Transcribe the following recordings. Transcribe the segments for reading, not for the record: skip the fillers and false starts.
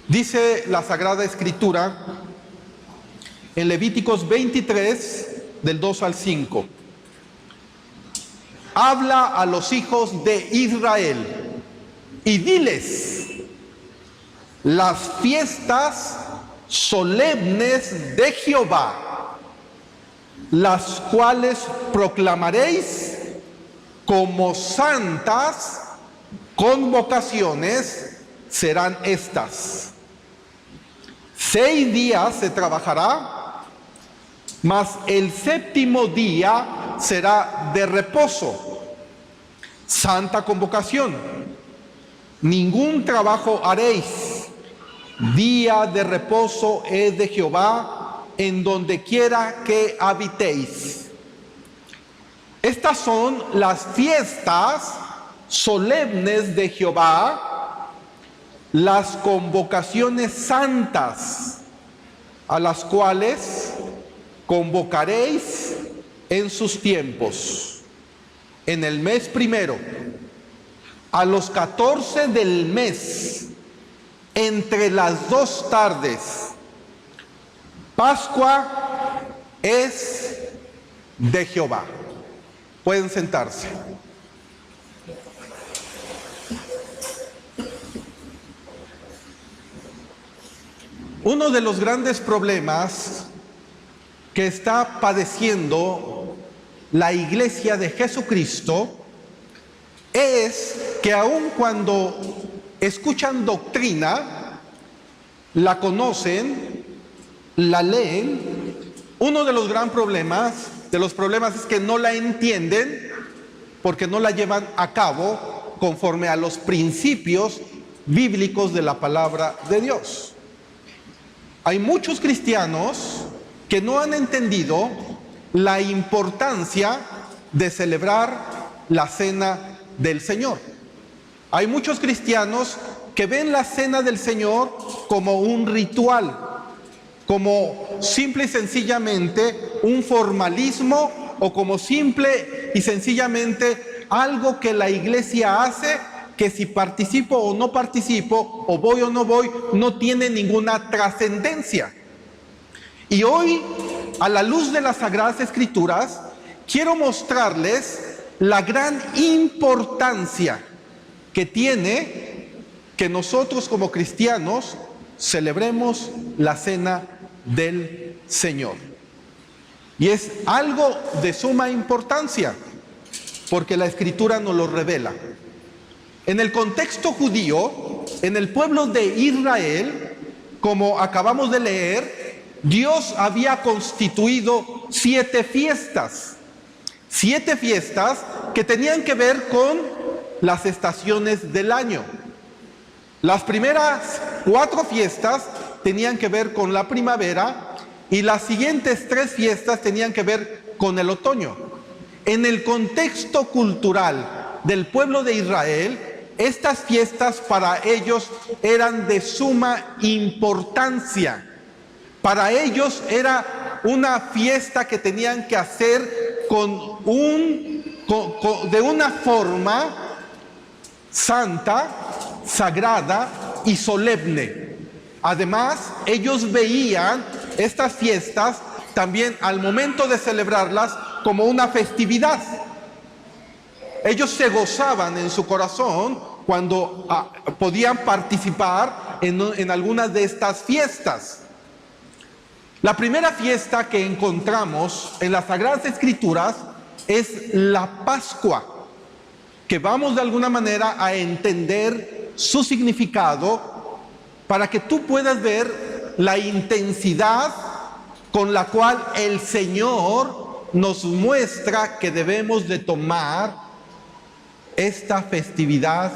Dice la Sagrada Escritura en Levíticos 23, del 2 al 5. Habla a los hijos de Israel y diles: las fiestas solemnes de Jehová, las cuales proclamaréis como santas convocaciones, serán estas. 6 días se trabajará, mas el séptimo día será de reposo, santa convocación. Ningún trabajo haréis. Día de reposo es de Jehová, en donde quiera que habitéis. Estas son las fiestas solemnes de Jehová, las convocaciones santas, a las cuales convocaréis en sus tiempos. En el mes primero, a los 14 del mes, entre las 2 tardes, Pascua es de Jehová. Pueden sentarse. Uno de los grandes problemas que está padeciendo la Iglesia de Jesucristo es que aun cuando escuchan doctrina, la conocen, la leen, uno de los grandes problemas es que no la entienden porque no la llevan a cabo conforme a los principios bíblicos de la palabra de Dios. Hay muchos cristianos que no han entendido la importancia de celebrar la cena del Señor. Hay muchos cristianos que ven la cena del Señor como un ritual, como simple y sencillamente un formalismo, o como simple y sencillamente algo que la iglesia hace, que si participo o no participo, o voy o no voy, no tiene ninguna trascendencia. Y hoy, a la luz de las Sagradas Escrituras, quiero mostrarles la gran importancia que tiene que nosotros como cristianos celebremos la cena del Señor. Y es algo de suma importancia, porque la Escritura nos lo revela. En el contexto judío, en el pueblo de Israel, como acabamos de leer, Dios había constituido 7 fiestas. 7 fiestas que tenían que ver con las estaciones del año. Las primeras 4 fiestas tenían que ver con la primavera y las siguientes 3 fiestas tenían que ver con el otoño. En el contexto cultural del pueblo de Israel, estas fiestas para ellos eran de suma importancia. Para ellos era una fiesta que tenían que hacer de una forma santa, sagrada y solemne. Además, ellos veían estas fiestas también al momento de celebrarlas como una festividad. Ellos se gozaban en su corazón cuando podían participar en algunas de estas fiestas. La primera fiesta que encontramos en las Sagradas Escrituras es la Pascua, que vamos de alguna manera a entender su significado para que tú puedas ver la intensidad con la cual el Señor nos muestra que debemos de tomar esta festividad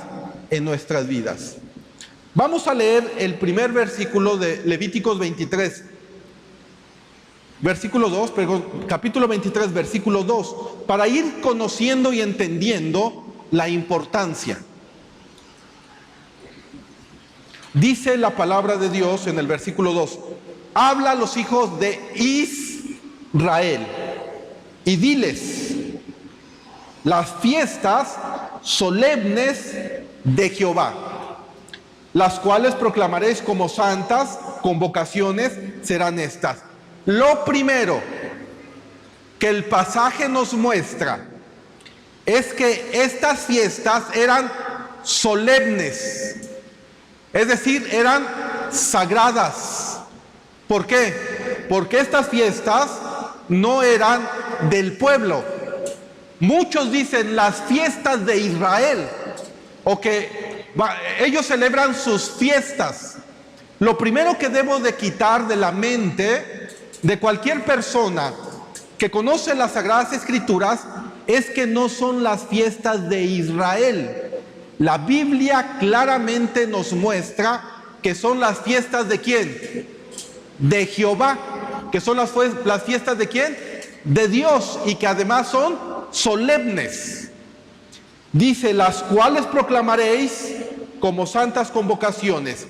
en nuestras vidas. Vamos a leer el primer versículo de Levíticos 23, capítulo 23, versículo 2, para ir conociendo y entendiendo la importancia. Dice la palabra de Dios en el versículo 2: habla a los hijos de Israel y diles: las fiestas solemnes de Jehová, las cuales proclamaréis como santas, convocaciones serán estas. Lo primero que el pasaje nos muestra es que estas fiestas eran solemnes, es decir, eran sagradas. ¿Por qué? Porque estas fiestas no eran del pueblo. Muchos dicen las fiestas de Israel, o que ellos celebran sus fiestas. Lo primero que debo de quitar de la mente de cualquier persona que conoce las Sagradas Escrituras es que no son las fiestas de Israel. La Biblia claramente nos muestra que son las fiestas de ¿quién? De Jehová. Que son las fiestas de ¿quién? De Dios, y que además son solemnes. Dice, las cuales proclamaréis como santas convocaciones.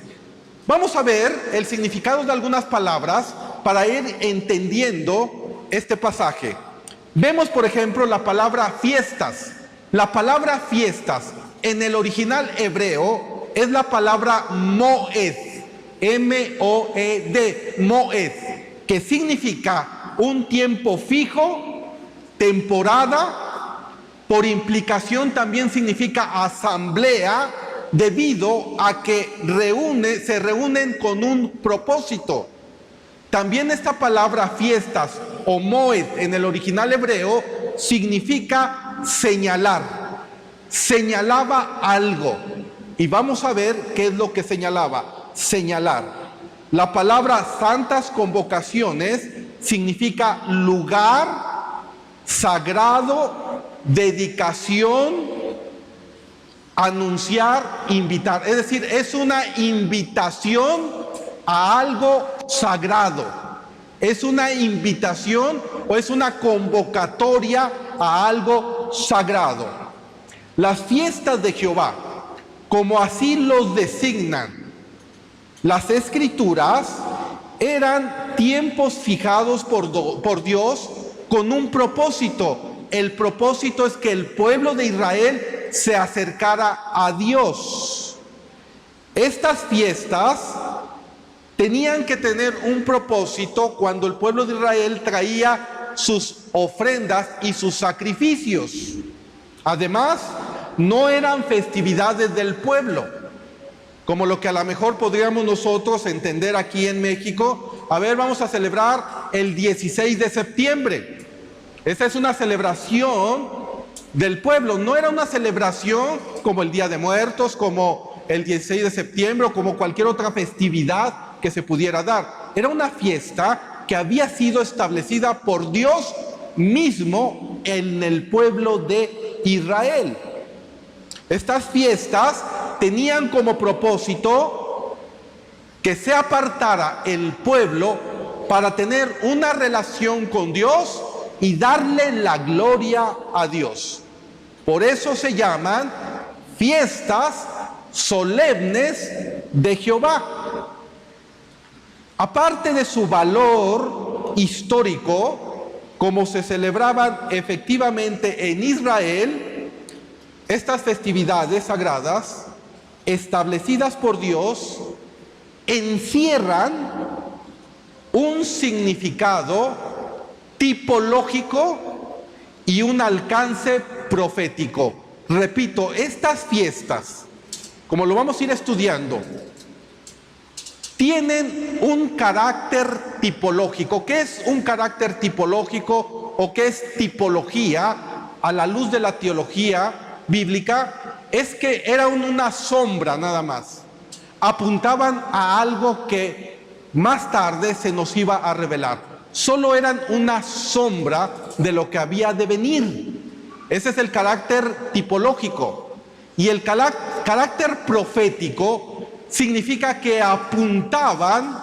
Vamos a ver el significado de algunas palabras para ir entendiendo este pasaje. Vemos, por ejemplo, la palabra fiestas. La palabra fiestas en el original hebreo es la palabra moed, M-O-E-D, moed, que significa un tiempo fijo, temporada. Por implicación también significa asamblea, debido a que se reúnen con un propósito. También esta palabra fiestas o moed en el original hebreo significa señalar. Señalaba algo. Y vamos a ver qué es lo que señalaba. Señalar. La palabra santas convocaciones significa lugar sagrado, dedicación, anunciar, invitar. Es decir, es una invitación a algo sagrado. Es una invitación o es una convocatoria a algo sagrado. Las fiestas de Jehová, como así los designan las Escrituras, eran tiempos fijados por Dios con un propósito. El propósito es que el pueblo de Israel se acercara a Dios. Estas fiestas tenían que tener un propósito cuando el pueblo de Israel traía sus ofrendas y sus sacrificios. Además, no eran festividades del pueblo, como lo que a lo mejor podríamos nosotros entender aquí en México. A ver, vamos a celebrar el 16 de septiembre. Esta es una celebración del pueblo, no era una celebración como el Día de Muertos, como el 16 de septiembre o como cualquier otra festividad que se pudiera dar. Era una fiesta que había sido establecida por Dios mismo en el pueblo de Israel. Estas fiestas tenían como propósito que se apartara el pueblo para tener una relación con Dios y darle la gloria a Dios. Por eso se llaman fiestas solemnes de Jehová. Aparte de su valor histórico, como se celebraban efectivamente en Israel, estas festividades sagradas establecidas por Dios encierran un significado tipológico y un alcance profético. Repito, estas fiestas, como lo vamos a ir estudiando, tienen un carácter tipológico. ¿Qué es un carácter tipológico o qué es tipología a la luz de la teología bíblica? Es que era una sombra nada más. Apuntaban a algo que más tarde se nos iba a revelar. Solo eran una sombra de lo que había de venir. Ese es el carácter tipológico. Y el carácter profético significa que apuntaban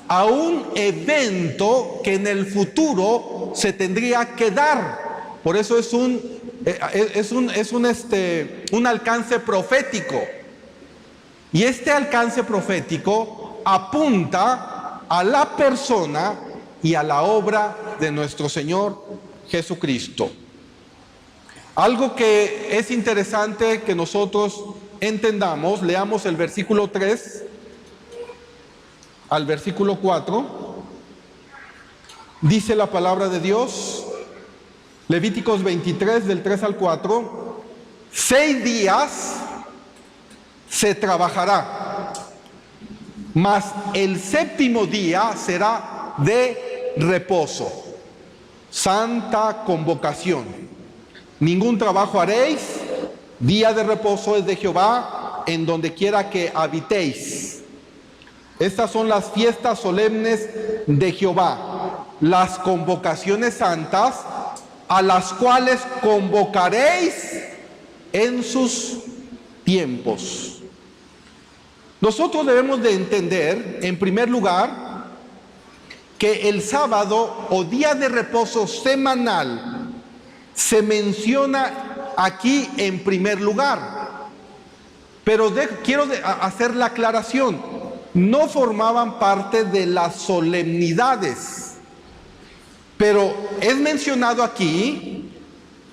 a un evento que en el futuro se tendría que dar. Por eso es un alcance profético. Y este alcance profético apunta a la persona y a la obra de nuestro Señor Jesucristo. Algo que es interesante que nosotros entendamos, leamos el versículo 3 al versículo 4. Dice la palabra de Dios, Levíticos 23, del 3 al 4, 6 días se trabajará, mas el séptimo día será de reposo, santa convocación. Ningún trabajo haréis, día de reposo es de Jehová, en donde quiera que habitéis. Estas son las fiestas solemnes de Jehová, las convocaciones santas, a las cuales convocaréis en sus tiempos. Nosotros debemos de entender, en primer lugar, que el sábado o día de reposo semanal se menciona aquí en primer lugar. Pero quiero hacer la aclaración. No formaban parte de las solemnidades, pero es mencionado aquí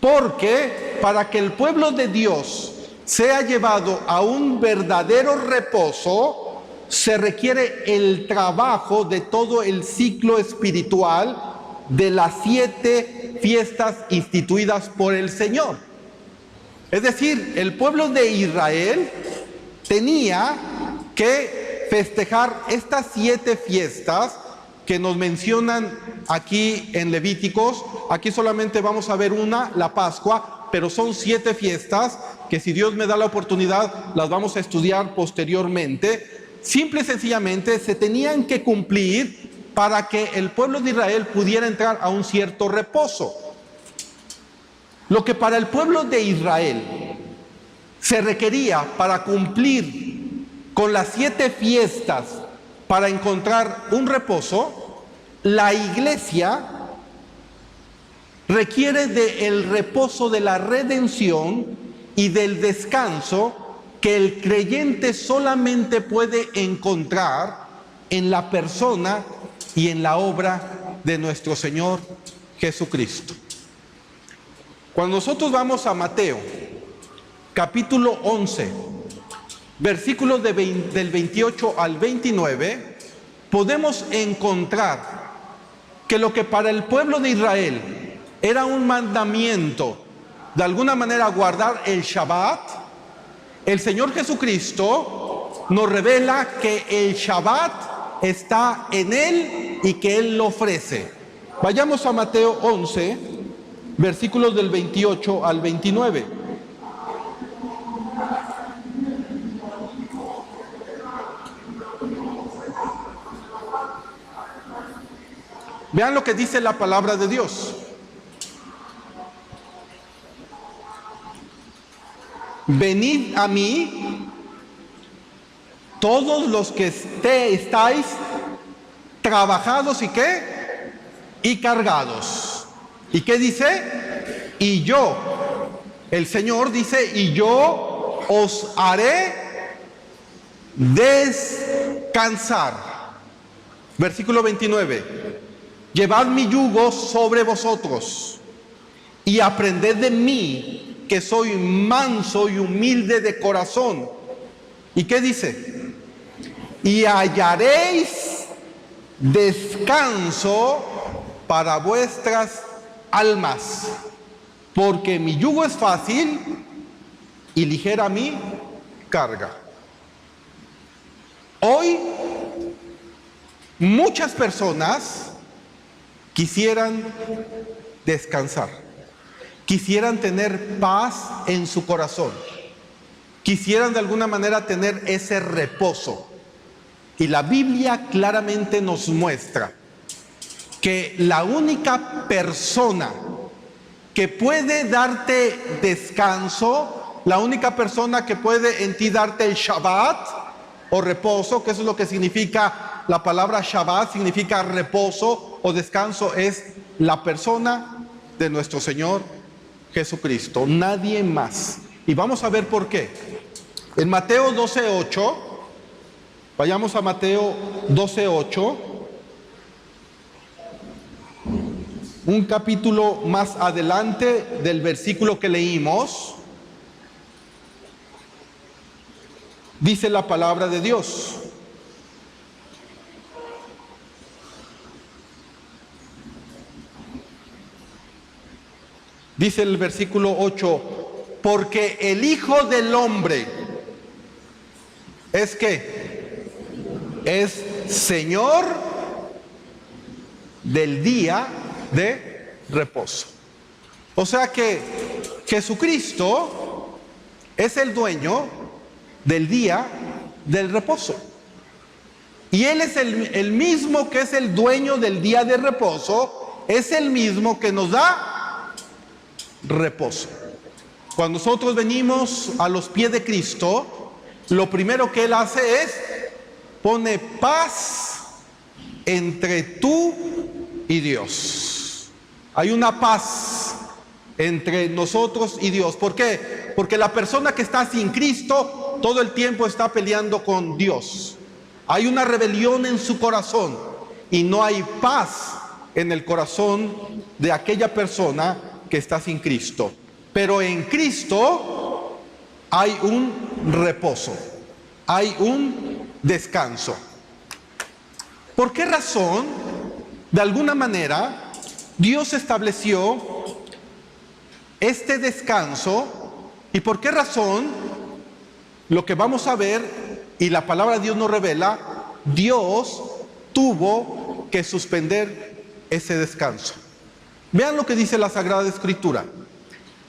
porque para que el pueblo de Dios sea llevado a un verdadero reposo, se requiere el trabajo de todo el ciclo espiritual de las 7 fiestas instituidas por el Señor. Es decir, el pueblo de Israel tenía que festejar estas 7 fiestas que nos mencionan aquí en Levíticos. Aquí solamente vamos a ver una, la Pascua, pero son 7 fiestas que, si Dios me da la oportunidad, las vamos a estudiar posteriormente. Simple y sencillamente se tenían que cumplir para que el pueblo de Israel pudiera entrar a un cierto reposo. Lo que para el pueblo de Israel se requería para cumplir con las 7 fiestas para encontrar un reposo, la iglesia requiere del reposo de la redención y del descanso que el creyente solamente puede encontrar en la persona y en la obra de nuestro Señor Jesucristo. Cuando nosotros vamos a Mateo, capítulo 11, versículos del 28 al 29, podemos encontrar que lo que para el pueblo de Israel era un mandamiento, de alguna manera guardar el Shabbat, el Señor Jesucristo nos revela que el Shabbat está en Él y que Él lo ofrece. Vayamos a Mateo 11, versículos del 28 al 29. Vean lo que dice la palabra de Dios. Venid a mí, todos los que estáis trabajados y ¿qué? Y cargados. ¿Y qué dice? Y yo, el Señor dice, y yo os haré descansar. Versículo 29. Llevad mi yugo sobre vosotros y aprended de mí, que soy manso y humilde de corazón. ¿Y qué dice? Y hallaréis descanso para vuestras almas, porque mi yugo es fácil y ligera mi carga. Hoy muchas personas quisieran descansar, quisieran tener paz en su corazón, quisieran de alguna manera tener ese reposo. Y la Biblia claramente nos muestra que la única persona que puede darte descanso, la única persona que puede en ti darte el Shabbat o reposo, que eso es lo que significa la palabra Shabbat, significa reposo o descanso, es la persona de nuestro Señor Jesucristo, nadie más. Y vamos a ver por qué. En Mateo 12:8, vayamos a Mateo 12:8, un capítulo más adelante del versículo que leímos. Dice la palabra de Dios. Dice el versículo 8, porque el Hijo del Hombre es que es Señor del día de reposo. O sea que Jesucristo es el dueño del día del reposo. Y Él es el mismo que es el dueño del día de reposo, es el mismo que nos da reposo. Cuando nosotros venimos a los pies de Cristo, lo primero que Él hace es pone paz entre tú y Dios. Hay una paz entre nosotros y Dios. ¿Por qué? Porque la persona que está sin Cristo todo el tiempo está peleando con Dios. Hay una rebelión en su corazón y no hay paz en el corazón de aquella persona que está sin Cristo. Pero en Cristo hay un reposo, hay un descanso. ¿Por qué razón? De alguna manera, Dios estableció este descanso. ¿Y por qué razón? Lo que vamos a ver, y la palabra de Dios nos revela, Dios tuvo que suspender ese descanso. Vean lo que dice la Sagrada Escritura.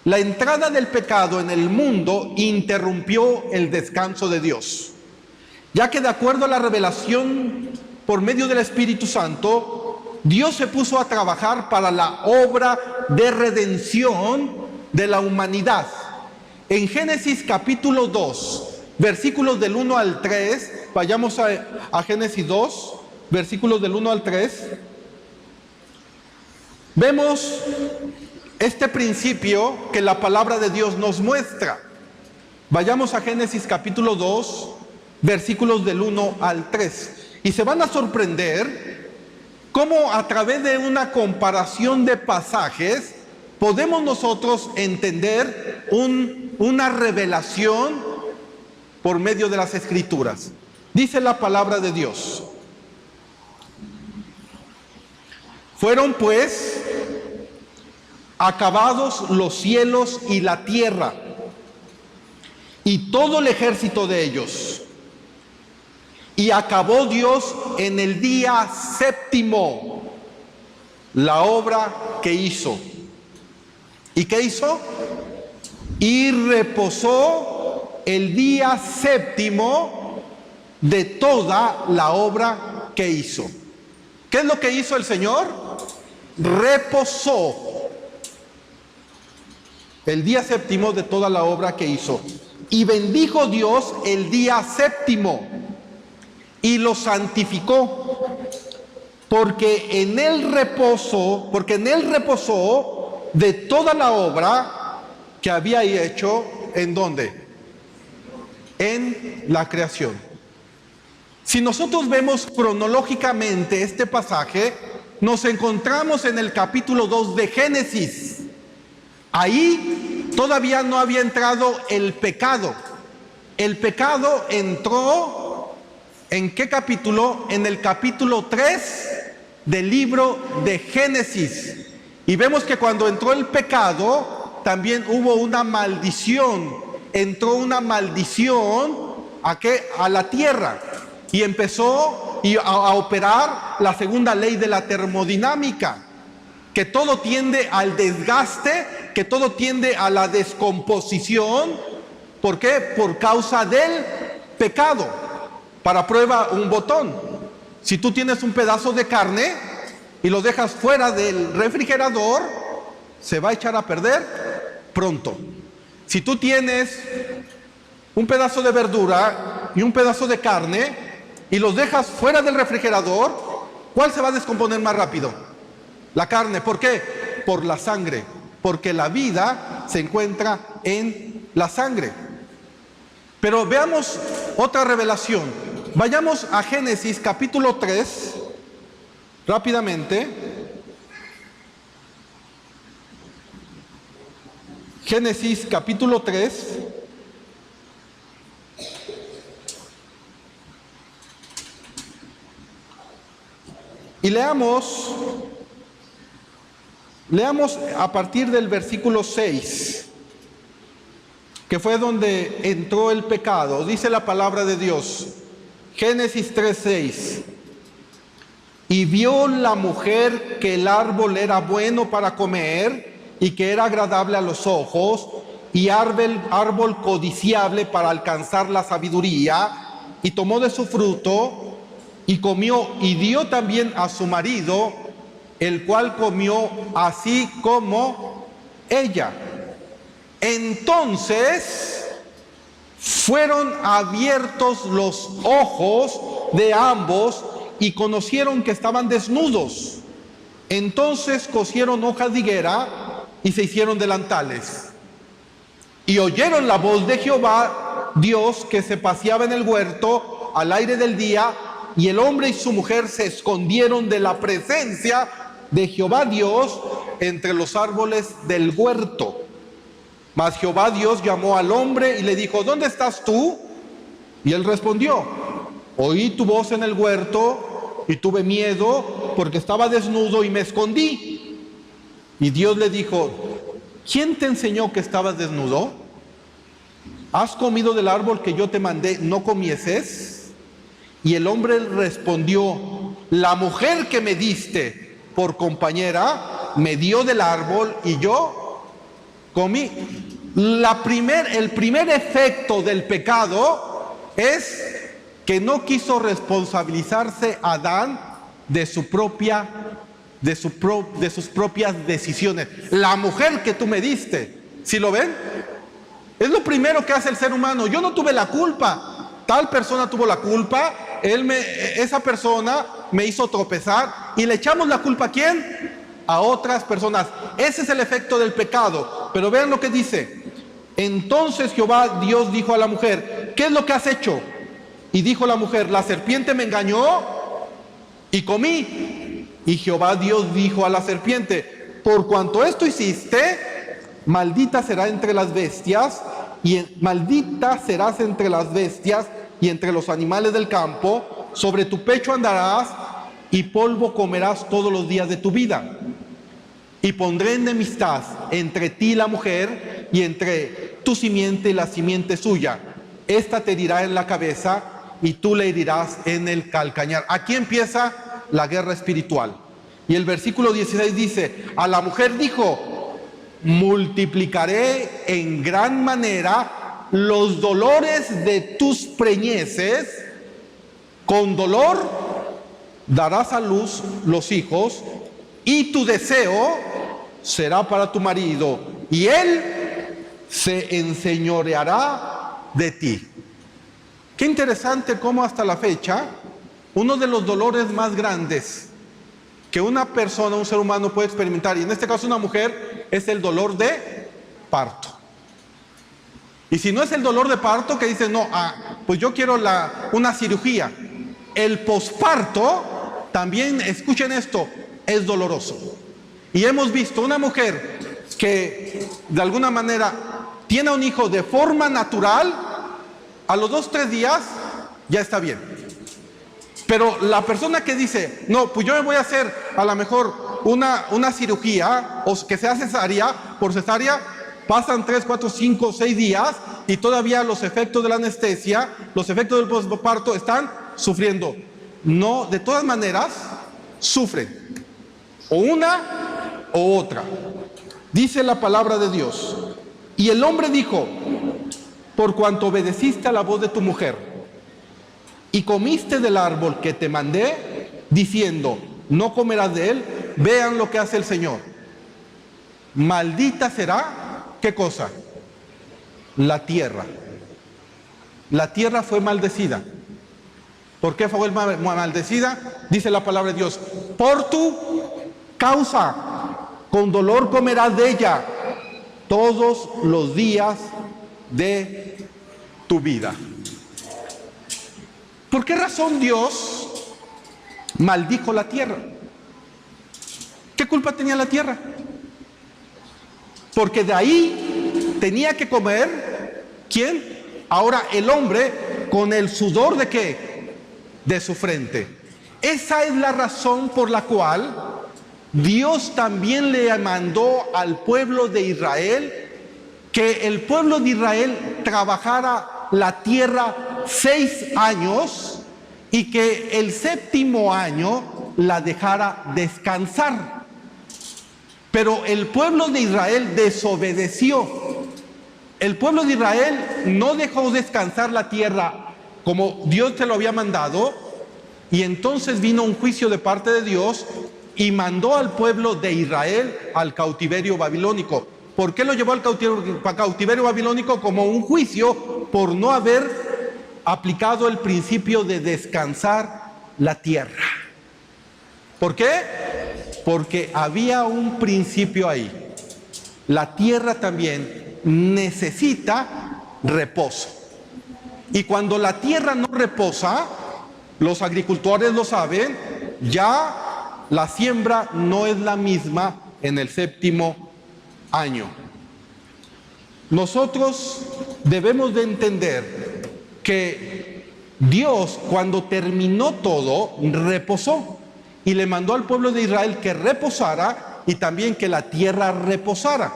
La entrada del pecado en el mundo interrumpió el descanso de Dios, ya que de acuerdo a la revelación por medio del Espíritu Santo, Dios se puso a trabajar para la obra de redención de la humanidad. En Génesis capítulo 2, versículos del 1 al 3, vayamos a Génesis 2, versículos del 1 al 3, vemos este principio que la palabra de Dios nos muestra. Vayamos a Génesis capítulo 2, versículos del 1 al 3. Y se van a sorprender cómo a través de una comparación de pasajes podemos nosotros entender una revelación por medio de las Escrituras. Dice la palabra de Dios: fueron pues acabados los cielos y la tierra, y todo el ejército de ellos. Y acabó Dios en el día séptimo la obra que hizo. ¿Y qué hizo? Y reposó el día séptimo de toda la obra que hizo. ¿Qué es lo que hizo el Señor? Reposó el día séptimo de toda la obra que hizo. Y bendijo Dios el día séptimo y lo santificó, porque en él reposó de toda la obra que había hecho. ¿En dónde? En la creación. Si nosotros vemos cronológicamente este pasaje, nos encontramos en el capítulo 2 de Génesis. Ahí todavía no había entrado el pecado. El pecado entró, ¿en qué capítulo? En el capítulo 3 del libro de Génesis. Y vemos que cuando entró el pecado, también hubo una maldición. Entró una maldición a la tierra. Y empezó a operar la segunda ley de la termodinámica, que todo tiende al desgaste, que todo tiende a la descomposición. ¿Por qué? Por causa del pecado. Para prueba, un botón. Si tú tienes un pedazo de carne y lo dejas fuera del refrigerador, se va a echar a perder pronto. Si tú tienes un pedazo de verdura y un pedazo de carne y los dejas fuera del refrigerador, ¿cuál se va a descomponer más rápido? La carne. ¿Por qué? Por la sangre. Porque la vida se encuentra en la sangre. Pero veamos otra revelación. Vayamos a Génesis capítulo 3, rápidamente. Génesis capítulo 3. Y leamos a partir del versículo 6, que fue donde entró el pecado. Dice la palabra de Dios, Génesis 3:6. Y vio la mujer que el árbol era bueno para comer y que era agradable a los ojos y árbol codiciable para alcanzar la sabiduría, y tomó de su fruto y comió y dio también a su marido, el cual comió así como ella. Entonces fueron abiertos los ojos de ambos y conocieron que estaban desnudos. Entonces cosieron hojas de higuera y se hicieron delantales. Y oyeron la voz de Jehová Dios que se paseaba en el huerto al aire del día, y el hombre y su mujer se escondieron de la presencia de Jehová Dios entre los árboles del huerto. Mas Jehová Dios llamó al hombre y le dijo: ¿dónde estás tú? Y él respondió: oí tu voz en el huerto y tuve miedo porque estaba desnudo y me escondí. Y Dios le dijo: ¿quién te enseñó que estabas desnudo? ¿Has comido del árbol que yo te mandé no comieses? Y el hombre respondió: la mujer que me diste por compañera me dio del árbol y yo comí. El primer efecto del pecado es que no quiso responsabilizarse Adán de sus propias decisiones. La mujer que tú me diste, ¿sí lo ven? Es lo primero que hace el ser humano. Yo no tuve la culpa, tal persona tuvo la culpa, esa persona me hizo tropezar, y le echamos la culpa ¿a quién? A otras personas. Ese es el efecto del pecado. Pero vean lo que dice. Entonces Jehová Dios dijo a la mujer: ¿qué es lo que has hecho? Y dijo la mujer: la serpiente me engañó y comí. Y Jehová Dios dijo a la serpiente: por cuanto esto hiciste, maldita será entre las bestias, maldita serás entre las bestias y entre los animales del campo. Sobre tu pecho andarás y polvo comerás todos los días de tu vida. Y pondré enemistad entre ti y la mujer, y entre tu simiente y la simiente suya. Esta te herirá en la cabeza y tú le herirás en el calcañar. Aquí empieza la guerra espiritual. Y el versículo 16 dice: a la mujer dijo: multiplicaré en gran manera los dolores de tus preñeces, con dolor darás a luz los hijos, y tu deseo será para tu marido, y él se enseñoreará de ti. Qué interesante cómo hasta la fecha uno de los dolores más grandes que una persona, un ser humano puede experimentar, y en este caso una mujer, es el dolor de parto. Y si no es el dolor de parto, que dice: no, pues yo quiero una cirugía. El posparto también, escuchen esto, es doloroso. Y hemos visto una mujer que de alguna manera tiene un hijo de forma natural, a los 2-3 días ya está bien. Pero la persona que dice: no, pues yo me voy a hacer a lo mejor una cirugía, o que sea por cesárea, pasan 3, 4, 5, 6 días y todavía los efectos de la anestesia, los efectos del posparto están sufriendo. No, de todas maneras, sufren. O una o otra. Dice la palabra de Dios: y el hombre dijo: por cuanto obedeciste a la voz de tu mujer y comiste del árbol que te mandé, diciendo: no comerás de él, vean lo que hace el Señor. Maldita será, ¿qué cosa? La tierra. La tierra fue maldecida. ¿Por qué fue maldecida? Dice la palabra de Dios: por tu causa, con dolor comerás de ella todos los días de tu vida. ¿Por qué razón Dios maldijo la tierra? ¿Qué culpa tenía la tierra? Porque de ahí tenía que comer, ¿quién? Ahora el hombre, con el sudor ¿de qué? De su frente. Esa es la razón por la cual Dios también le mandó al pueblo de Israel que el pueblo de Israel trabajara la tierra 6 años y que el 7º año la dejara descansar. Pero el pueblo de Israel desobedeció. El pueblo de Israel no dejó descansar la tierra como Dios te lo había mandado, y entonces vino un juicio de parte de Dios y mandó al pueblo de Israel al cautiverio babilónico. ¿Por qué lo llevó al cautiverio babilónico? Como un juicio por no haber aplicado el principio de descansar la tierra. ¿Por qué? Porque había un principio ahí. La tierra también necesita reposo. Y cuando la tierra no reposa, los agricultores lo saben, ya la siembra no es la misma en el 7º año. Nosotros debemos de entender que Dios, cuando terminó todo, reposó y le mandó al pueblo de Israel que reposara y también que la tierra reposara.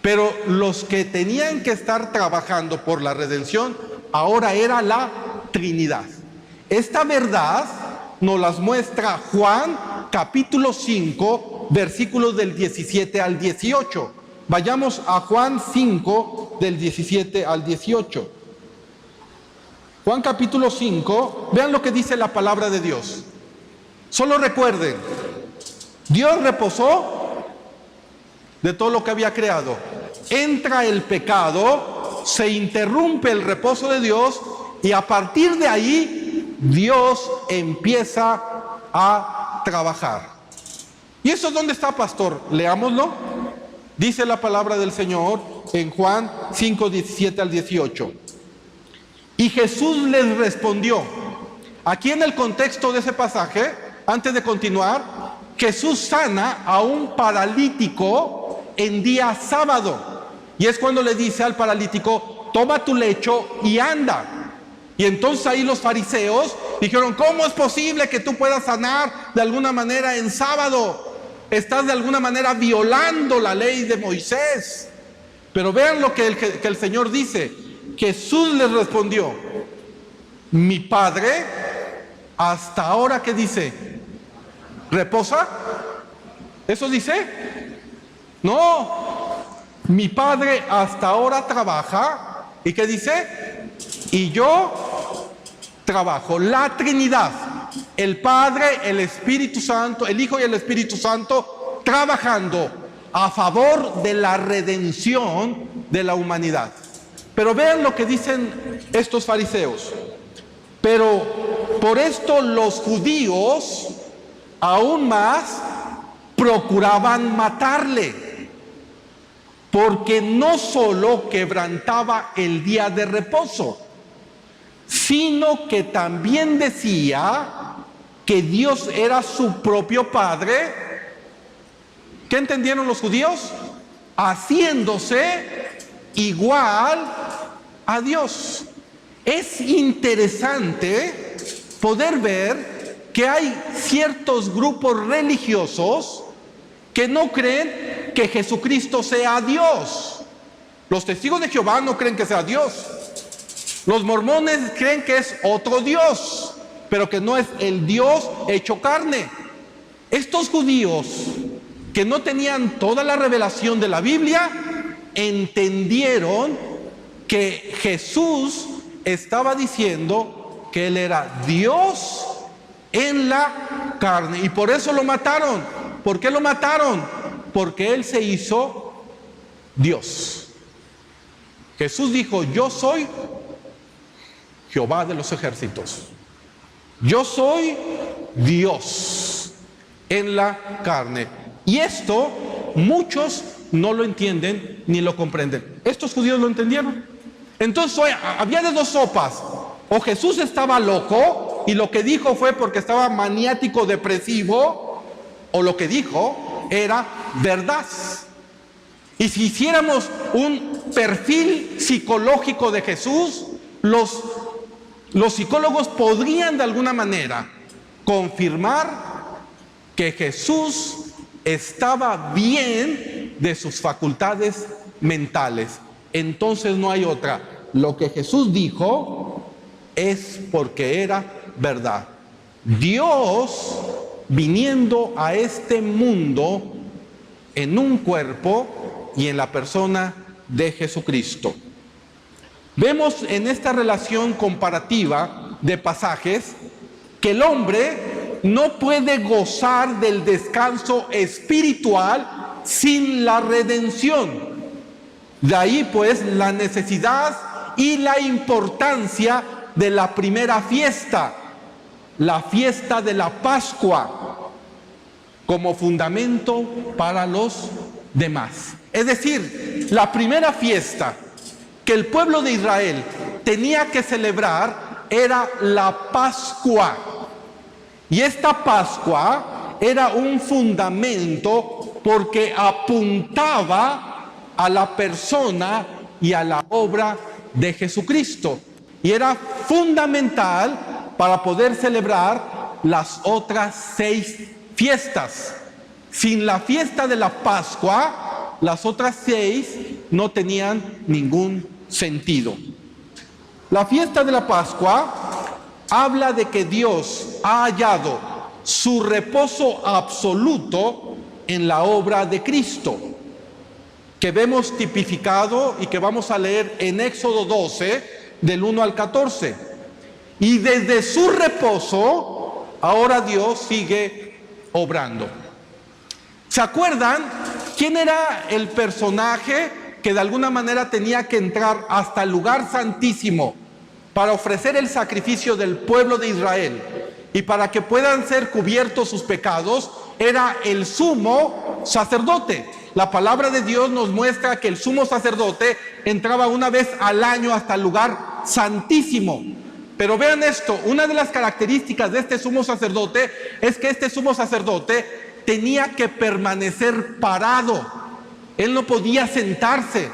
Pero los que tenían que estar trabajando por la redención ahora era la Trinidad. Esta verdad nos las muestra Juan capítulo 5, versículos del 17 al 18. Vayamos a Juan 5, del 17 al 18. Juan capítulo 5, vean lo que dice la palabra de Dios. Solo recuerden, Dios reposó de todo lo que había creado. Entra el pecado, se interrumpe el reposo de Dios y a partir de ahí Dios empieza a trabajar. ¿Y eso dónde está, pastor? Leámoslo. Dice la palabra del Señor en Juan 5, 17 al 18. Y Jesús les respondió. Aquí en el contexto de ese pasaje, antes de continuar, Jesús sana a un paralítico en día sábado. Y es cuando le dice al paralítico, toma tu lecho y anda. Y entonces ahí los fariseos dijeron, ¿cómo es posible que tú puedas sanar de alguna manera en sábado? Estás de alguna manera violando la ley de Moisés. Pero vean lo que el Señor dice. Jesús les respondió, mi Padre hasta ahora, ¿qué dice? ¿Reposa? ¿Eso dice? No, mi Padre hasta ahora trabaja. ¿Y qué dice? Y yo trabajo. La Trinidad, el Padre, el Espíritu Santo, el Hijo y el Espíritu Santo, trabajando a favor de la redención de la humanidad. Pero vean lo que dicen estos fariseos. Pero por esto los judíos aún más procuraban matarle, porque no solo quebrantaba el día de reposo, sino que también decía que Dios era su propio Padre. ¿Qué entendieron los judíos? Haciéndose igual a Dios. Es interesante poder ver que hay ciertos grupos religiosos que no creen que Jesucristo sea Dios. Los testigos de Jehová no creen que sea Dios. Los mormones creen que es otro Dios, pero que no es el Dios hecho carne. Estos judíos que no tenían toda la revelación de la Biblia, entendieron que Jesús estaba diciendo que Él era Dios en la carne. Y por eso lo mataron. ¿Por qué lo mataron? Porque Él se hizo Dios. Jesús dijo, yo soy Jehová de los ejércitos. Yo soy Dios en la carne. Y esto muchos no lo entienden ni lo comprenden. Estos judíos lo entendieron. Entonces había de dos sopas. O Jesús estaba loco y lo que dijo fue porque estaba maniático depresivo, o lo que dijo era verdad. Y si hiciéramos un perfil psicológico de Jesús, los los psicólogos podrían de alguna manera confirmar que Jesús estaba bien de sus facultades mentales. Entonces no hay otra. Lo que Jesús dijo es porque era verdad. Dios viniendo a este mundo en un cuerpo y en la persona de Jesucristo. Vemos en esta relación comparativa de pasajes que el hombre no puede gozar del descanso espiritual sin la redención. De ahí pues la necesidad y la importancia de la primera fiesta, la fiesta de la Pascua, como fundamento para los demás. Es decir, la primera fiesta que el pueblo de Israel tenía que celebrar era la Pascua. Y esta Pascua era un fundamento porque apuntaba a la persona y a la obra de Jesucristo. Y era fundamental para poder celebrar las otras 6 fiestas. Sin la fiesta de la Pascua, las otras 6 no tenían ningún sentido. La fiesta de la Pascua habla de que Dios ha hallado su reposo absoluto en la obra de Cristo, que vemos tipificado y que vamos a leer en Éxodo 12, del 1 al 14. Y desde su reposo, ahora Dios sigue obrando. ¿Se acuerdan quién era el personaje que de alguna manera tenía que entrar hasta el lugar santísimo para ofrecer el sacrificio del pueblo de Israel y para que puedan ser cubiertos sus pecados? Era el sumo sacerdote. La palabra de Dios nos muestra que el sumo sacerdote entraba una vez al año hasta el lugar santísimo. Pero vean esto, una de las características de este sumo sacerdote es que este sumo sacerdote tenía que permanecer parado. Él no podía sentarse,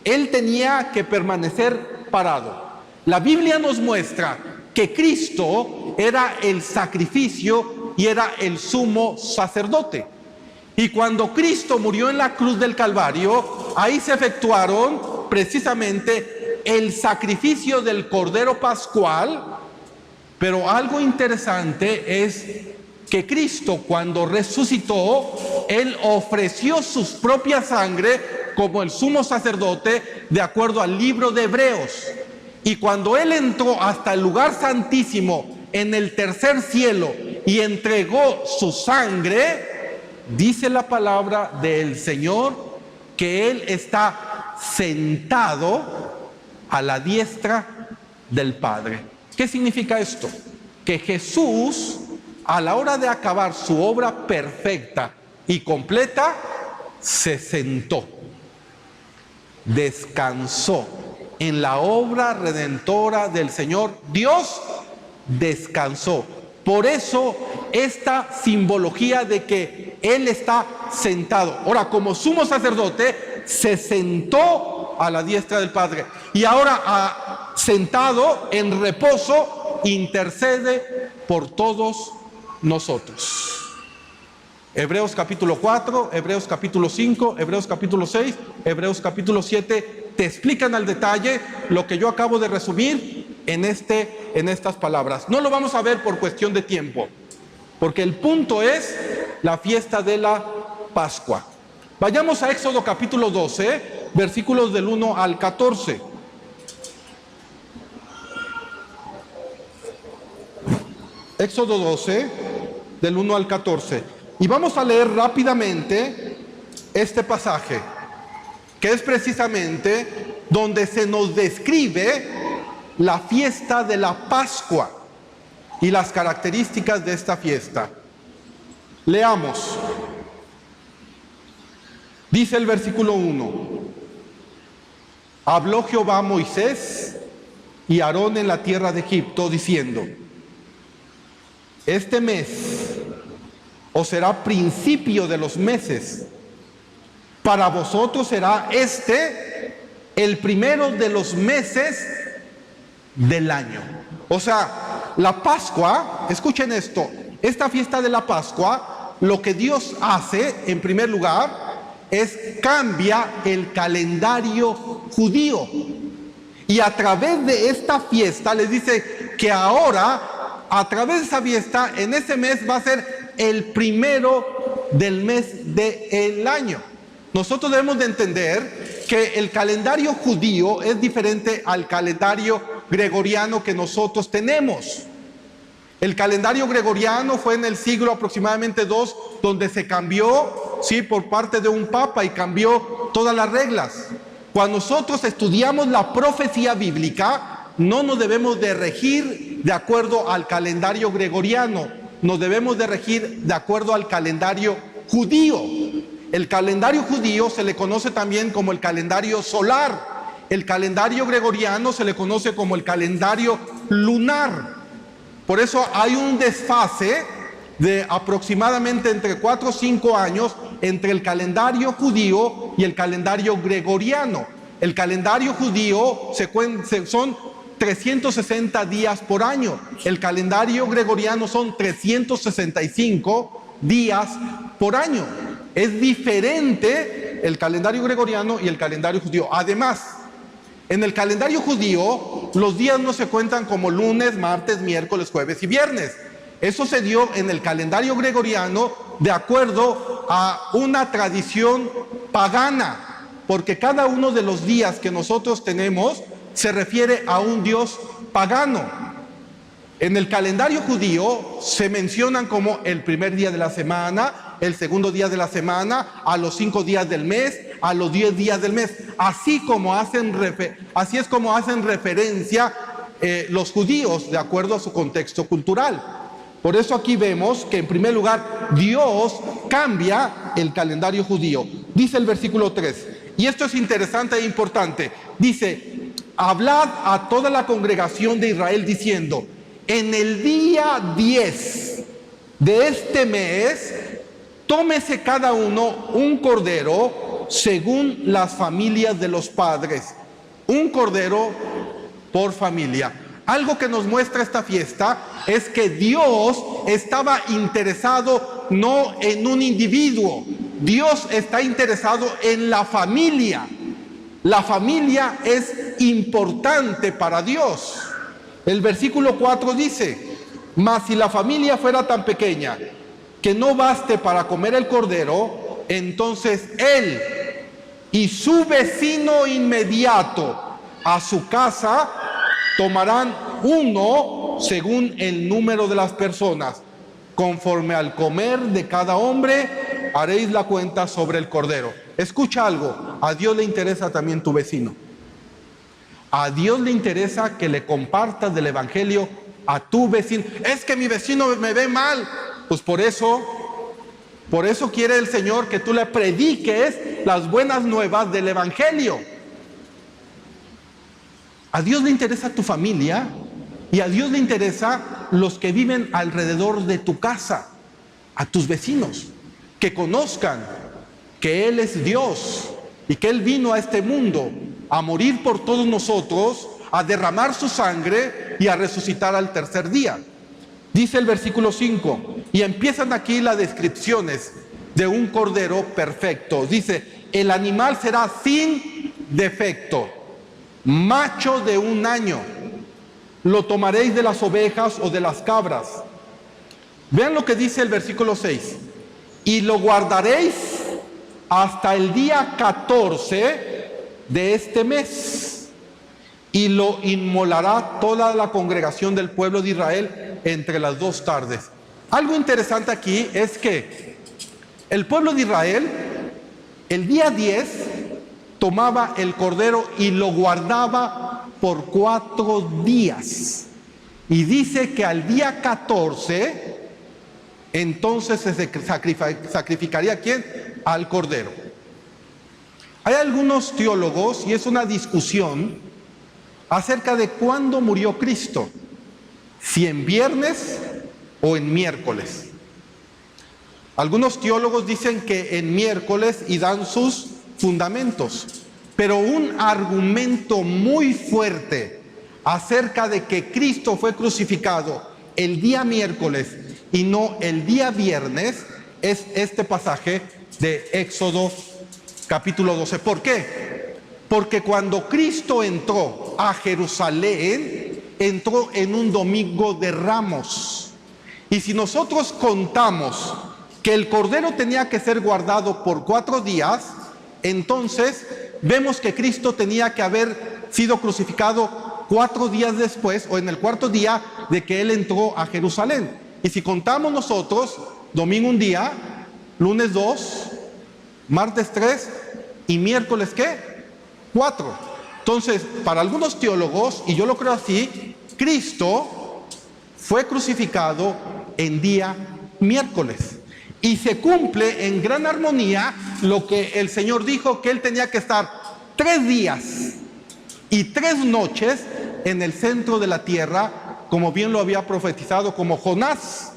él tenía que permanecer parado. La Biblia nos muestra que Cristo era el sacrificio y era el sumo sacerdote. Y cuando Cristo murió en la cruz del Calvario, ahí se efectuaron precisamente el sacrificio del Cordero Pascual. Pero algo interesante es que Cristo, cuando resucitó, Él ofreció su propia sangre como el sumo sacerdote, de acuerdo al libro de Hebreos. Y cuando Él entró hasta el lugar santísimo en el tercer cielo y entregó su sangre, dice la palabra del Señor que Él está sentado a la diestra del Padre. ¿Qué significa esto? Que Jesús, a la hora de acabar su obra perfecta y completa, se sentó, descansó en la obra redentora del Señor. Dios descansó. Por eso esta simbología de que Él está sentado. Ahora, como sumo sacerdote, se sentó a la diestra del Padre. Y ahora, sentado en reposo, intercede por todos nosotros. Hebreos capítulo 4, Hebreos capítulo 5, Hebreos capítulo 6, Hebreos capítulo 7 te explican al detalle lo que yo acabo de resumir en estas palabras. No lo vamos a ver por cuestión de tiempo, porque el punto es la fiesta de la Pascua. Vayamos a Éxodo capítulo 12, versículos del 1 al 14. Éxodo 12, del 1 al 14. Y vamos a leer rápidamente este pasaje, que es precisamente donde se nos describe la fiesta de la Pascua y las características de esta fiesta. Leamos. Dice el versículo 1: Habló Jehová a Moisés y a Aarón en la tierra de Egipto, diciendo: Este mes os será principio de los meses. Para vosotros será este el primero de los meses del año. O sea, la Pascua, escuchen esto, esta fiesta de la Pascua, lo que Dios hace, en primer lugar, es cambia el calendario judío. Y a través de esta fiesta les dice que ahora, a través de esa fiesta, en ese mes va a ser el primero del mes del año. Nosotros debemos de entender que el calendario judío es diferente al calendario gregoriano que nosotros tenemos. El calendario gregoriano fue en el siglo aproximadamente 2, donde se cambió, sí, por parte de un papa y cambió todas las reglas. Cuando nosotros estudiamos la profecía bíblica, no nos debemos de regir de acuerdo al calendario gregoriano, nos debemos de regir de acuerdo al calendario judío. El calendario judío se le conoce también como el calendario solar. El calendario gregoriano se le conoce como el calendario lunar. Por eso hay un desfase de aproximadamente entre 4 o 5 años entre el calendario judío y el calendario gregoriano. El calendario judío son 360 días por año. El calendario gregoriano son 365 días por año. Es diferente el calendario gregoriano y el calendario judío. Además, en el calendario judío, los días no se cuentan como lunes, martes, miércoles, jueves y viernes. Eso se dio en el calendario gregoriano de acuerdo a una tradición pagana, porque cada uno de los días que nosotros tenemos se refiere a un dios pagano. En el calendario judío se mencionan como el primer día de la semana, el segundo día de la semana, a los 5 días del mes, a los 10 días del mes. Así es como hacen referencia los judíos de acuerdo a su contexto cultural. Por eso aquí vemos que en primer lugar Dios cambia el calendario judío. Dice el versículo 3, y esto es interesante e importante. Dice, hablad a toda la congregación de Israel diciendo, en el día 10 de este mes, tómese cada uno un cordero según las familias de los padres. Un cordero por familia. Algo que nos muestra esta fiesta es que Dios estaba interesado no en un individuo. Dios está interesado en la familia. La familia es importante para Dios. El versículo 4 dice, mas si la familia fuera tan pequeña que no baste para comer el cordero, entonces él y su vecino inmediato a su casa tomarán uno según el número de las personas. Conforme al comer de cada hombre, haréis la cuenta sobre el cordero. Escucha algo, a Dios le interesa también tu vecino. A Dios le interesa que le compartas del evangelio a tu vecino. Es que mi vecino me ve mal. Pues por eso quiere el Señor que tú le prediques las buenas nuevas del evangelio. A Dios le interesa tu familia y a Dios le interesa los que viven alrededor de tu casa, a tus vecinos, que conozcan que Él es Dios y que Él vino a este mundo a morir por todos nosotros, a derramar su sangre y a resucitar al tercer día. Dice el versículo 5, y empiezan aquí las descripciones de un cordero perfecto. Dice, el animal será sin defecto, macho de 1 año. Lo tomaréis de las ovejas o de las cabras. Vean lo que dice el versículo 6. Y lo guardaréis hasta el día 14 de este mes. Y lo inmolará toda la congregación del pueblo de Israel entre las 2 tardes. Algo interesante aquí es que el pueblo de Israel, el día 10, tomaba el cordero y lo guardaba por 4 días. Y dice que al día 14, entonces se sacrificaría, ¿quién? Al cordero. Hay algunos teólogos, y es una discusión, acerca de cuándo murió Cristo. Si en viernes o en miércoles. Algunos teólogos dicen que en miércoles y dan sus fundamentos. Pero un argumento muy fuerte acerca de que Cristo fue crucificado el día miércoles y no el día viernes es este pasaje de Éxodo capítulo 12. ¿Por qué? Porque cuando Cristo entró a Jerusalén, entró en un domingo de Ramos. Y si nosotros contamos que el cordero tenía que ser guardado por 4 días, entonces vemos que Cristo tenía que haber sido crucificado 4 días después, o en el 4.º día de que Él entró a Jerusalén. Y si contamos nosotros, domingo un día, lunes 2, martes 3 y miércoles ¿qué? 4. Entonces, para algunos teólogos, y yo lo creo así, Cristo fue crucificado en día miércoles. Y se cumple en gran armonía lo que el Señor dijo, que Él tenía que estar 3 días y 3 noches en el centro de la tierra, como bien lo había profetizado, como Jonás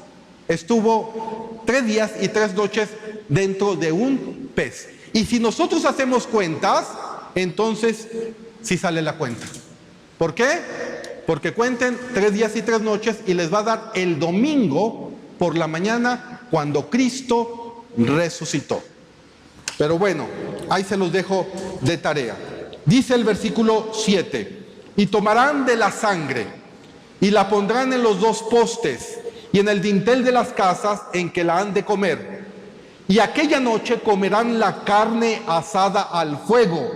estuvo 3 días y 3 noches dentro de un pez. Y si nosotros hacemos cuentas, entonces sí sale la cuenta. ¿Por qué? Porque cuenten 3 días y 3 noches y les va a dar el domingo por la mañana cuando Cristo resucitó. Pero bueno, ahí se los dejo de tarea. Dice el versículo 7, y tomarán de la sangre y la pondrán en los 2 postes y en el dintel de las casas en que la han de comer. Y aquella noche comerán la carne asada al fuego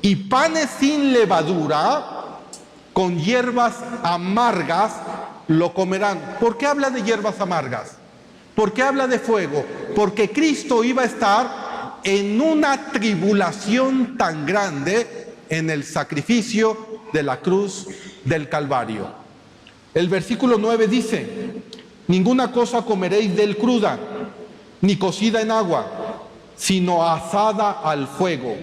y panes sin levadura con hierbas amargas lo comerán. ¿Por qué habla de hierbas amargas? ¿Por qué habla de fuego? Porque Cristo iba a estar en una tribulación tan grande en el sacrificio de la cruz del Calvario. El versículo 9 dice, ninguna cosa comeréis de él cruda, ni cocida en agua, sino asada al fuego,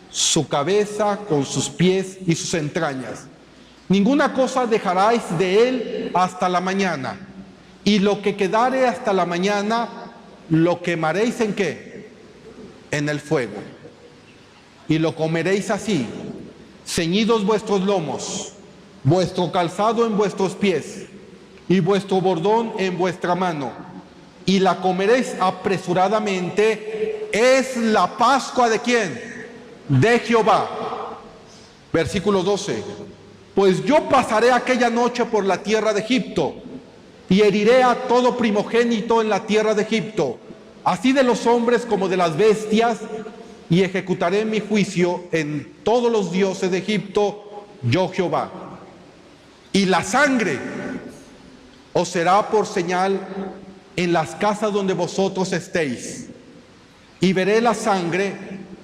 su cabeza con sus pies y sus entrañas. Ninguna cosa dejaráis de él hasta la mañana, y lo que quedare hasta la mañana, lo quemaréis ¿en qué? En el fuego. Y lo comeréis así, ceñidos vuestros lomos, vuestro calzado en vuestros pies, y vuestro bordón en vuestra mano, y la comeréis apresuradamente. Es la Pascua ¿de quién? De Jehová. Versículo 12. Pues yo pasaré aquella noche por la tierra de Egipto, y heriré a todo primogénito en la tierra de Egipto, así de los hombres como de las bestias, y ejecutaré mi juicio en todos los dioses de Egipto, yo Jehová. Y la sangre os será por señal en las casas donde vosotros estéis. Y veré la sangre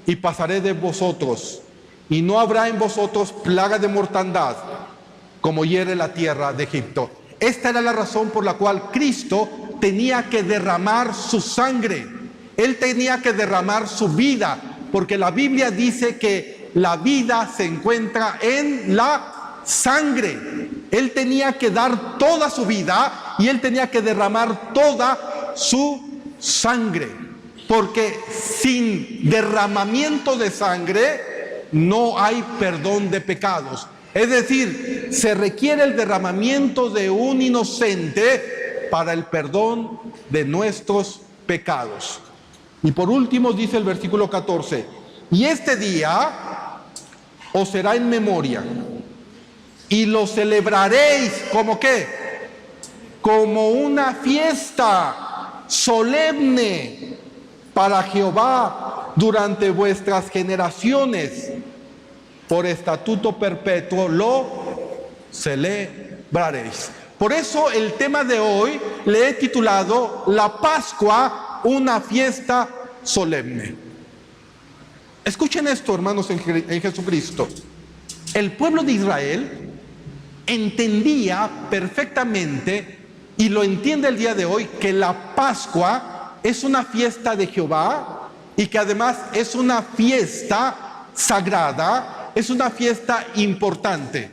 y pasaré de vosotros, y no habrá en vosotros plaga de mortandad, como hiere la tierra de Egipto. Esta era la razón por la cual Cristo tenía que derramar su sangre. Él tenía que derramar su vida, porque la Biblia dice que la vida se encuentra en la sangre. Él tenía que dar toda su vida y Él tenía que derramar toda su sangre, porque sin derramamiento de sangre no hay perdón de pecados. Es decir, se requiere el derramamiento de un inocente para el perdón de nuestros pecados. Y por último dice el versículo 14, y este día os será en memoria, y lo celebraréis ¿como qué? Como una fiesta solemne para Jehová durante vuestras generaciones. Por estatuto perpetuo lo celebraréis. Por eso el tema de hoy le he titulado La Pascua, una fiesta solemne. Escuchen esto, hermanos en Jesucristo. El pueblo de Israel entendía perfectamente, y lo entiende el día de hoy, que la Pascua es una fiesta de Jehová y que además es una fiesta sagrada. Es una fiesta importante.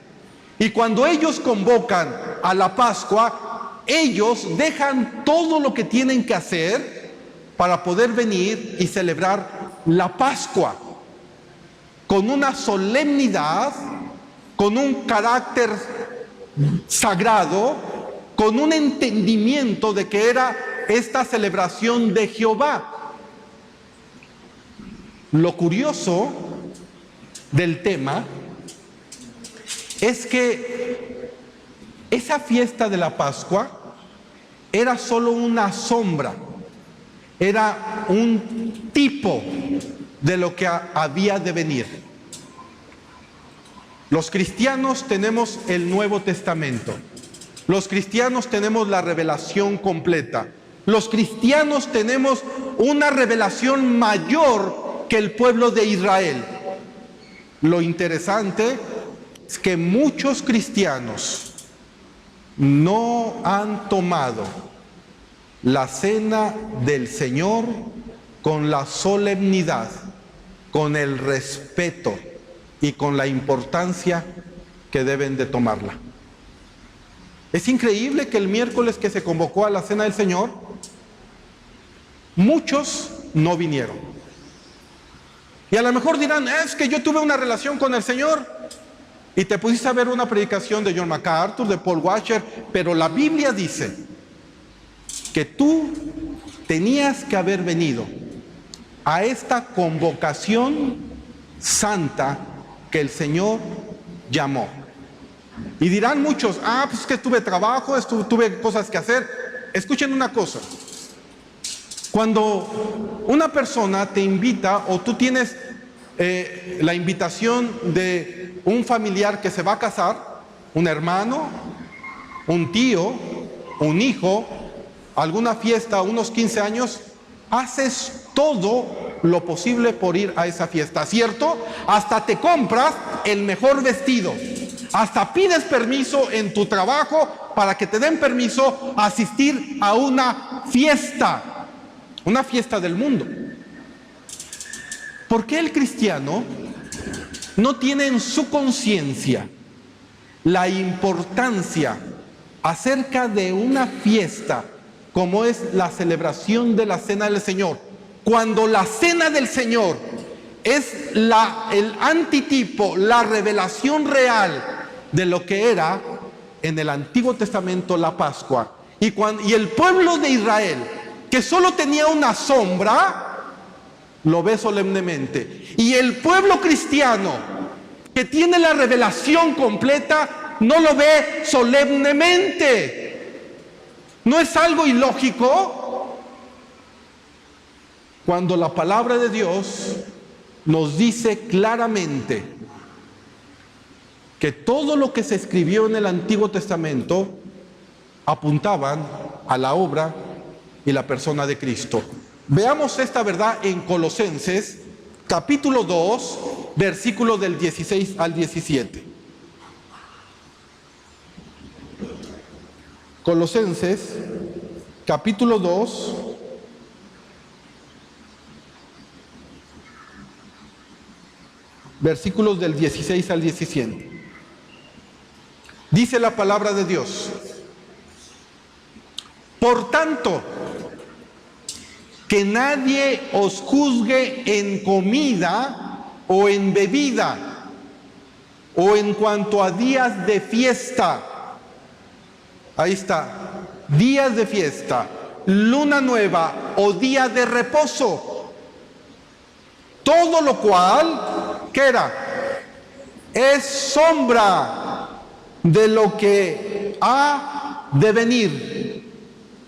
Y cuando ellos convocan a la Pascua, ellos dejan todo lo que tienen que hacer para poder venir y celebrar la Pascua con una solemnidad con un carácter sagrado, con un entendimiento de que era esta celebración de Jehová. Lo curioso del tema es que esa fiesta de la Pascua era solo una sombra, era un tipo de lo que había de venir. Los cristianos tenemos el Nuevo Testamento. Los cristianos tenemos la revelación completa. Los cristianos tenemos una revelación mayor que el pueblo de Israel. Lo interesante es que muchos cristianos no han tomado la cena del Señor con la solemnidad, con el respeto y con la importancia que deben de tomarla. Es increíble que el miércoles que se convocó a la cena del Señor, muchos no vinieron. Y a lo mejor dirán, es que yo tuve una relación con el Señor y te pusiste a ver una predicación de John MacArthur, de Paul Washer, pero la Biblia dice que tú tenías que haber venido a esta convocación santa que el Señor llamó. Y dirán muchos, pues es que tuve trabajo, tuve cosas que hacer. Escuchen una cosa. Cuando una persona te invita o tú tienes la invitación de un familiar que se va a casar, un hermano, un tío, un hijo, alguna fiesta, unos 15 años, haces todo lo posible por ir a esa fiesta, ¿cierto? Hasta te compras el mejor vestido, hasta pides permiso en tu trabajo para que te den permiso a asistir a una fiesta del mundo. ¿Por qué el cristiano no tiene en su conciencia la importancia acerca de una fiesta como es la celebración de la Cena del Señor? Cuando la Cena del Señor es el antitipo, la revelación real de lo que era en el Antiguo Testamento la Pascua. Y el pueblo de Israel, que solo tenía una sombra, lo ve solemnemente. Y el pueblo cristiano, que tiene la revelación completa, no lo ve solemnemente. ¿No es algo ilógico? Cuando la palabra de Dios nos dice claramente que todo lo que se escribió en el Antiguo Testamento apuntaban a la obra y la persona de Cristo. Veamos esta verdad en Colosenses, capítulo 2, versículos del 16 al 17. Colosenses, capítulo 2, versículos del 16 al 17. Dice la palabra de Dios: por tanto, que nadie os juzgue en comida o en bebida, o en cuanto a días de fiesta. Ahí está, días de fiesta, luna nueva o día de reposo. Todo lo cual, ¿qué era? Es sombra de lo que ha de venir,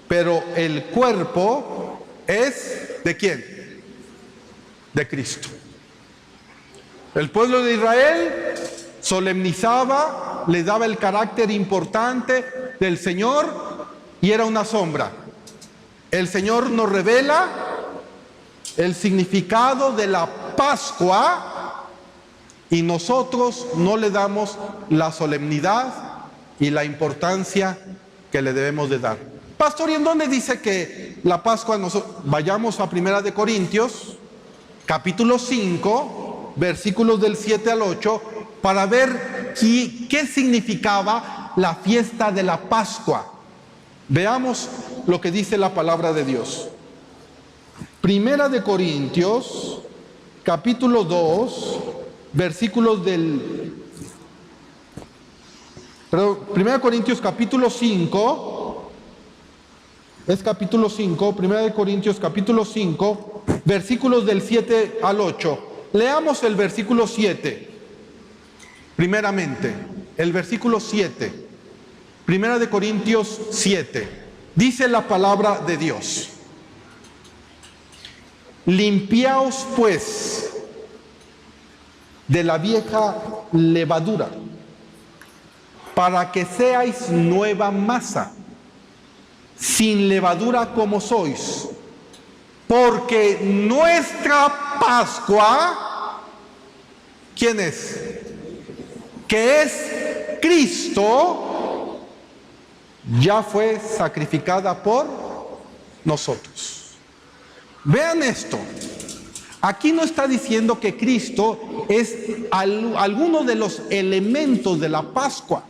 pero el cuerpo es ¿de quién? De Cristo. El pueblo de Israel solemnizaba, le daba el carácter importante del Señor y era una sombra. El Señor nos revela el significado de la Pascua y nosotros no le damos la solemnidad y la importancia que le debemos de dar. Pastor, ¿y en dónde dice que la Pascua? Vayamos a 1 de Corintios, capítulo 5, versículos del 7 al 8, para ver qué significaba la fiesta de la Pascua. Veamos lo que dice la palabra de Dios. 1 de Corintios, capítulo 2, versículos del Pero 1 Corintios capítulo 5, es capítulo 5, 1 Corintios capítulo 5, versículos del 7 al 8. Leamos el versículo 7, primeramente, el versículo 7, 1 Corintios 7, dice la palabra de Dios: limpiaos pues de la vieja levadura, para que seáis nueva masa, sin levadura como sois, porque nuestra Pascua, ¿quién es? Que es Cristo, ya fue sacrificada por nosotros. Vean esto. Aquí no está diciendo que Cristo es alguno de los elementos de la Pascua.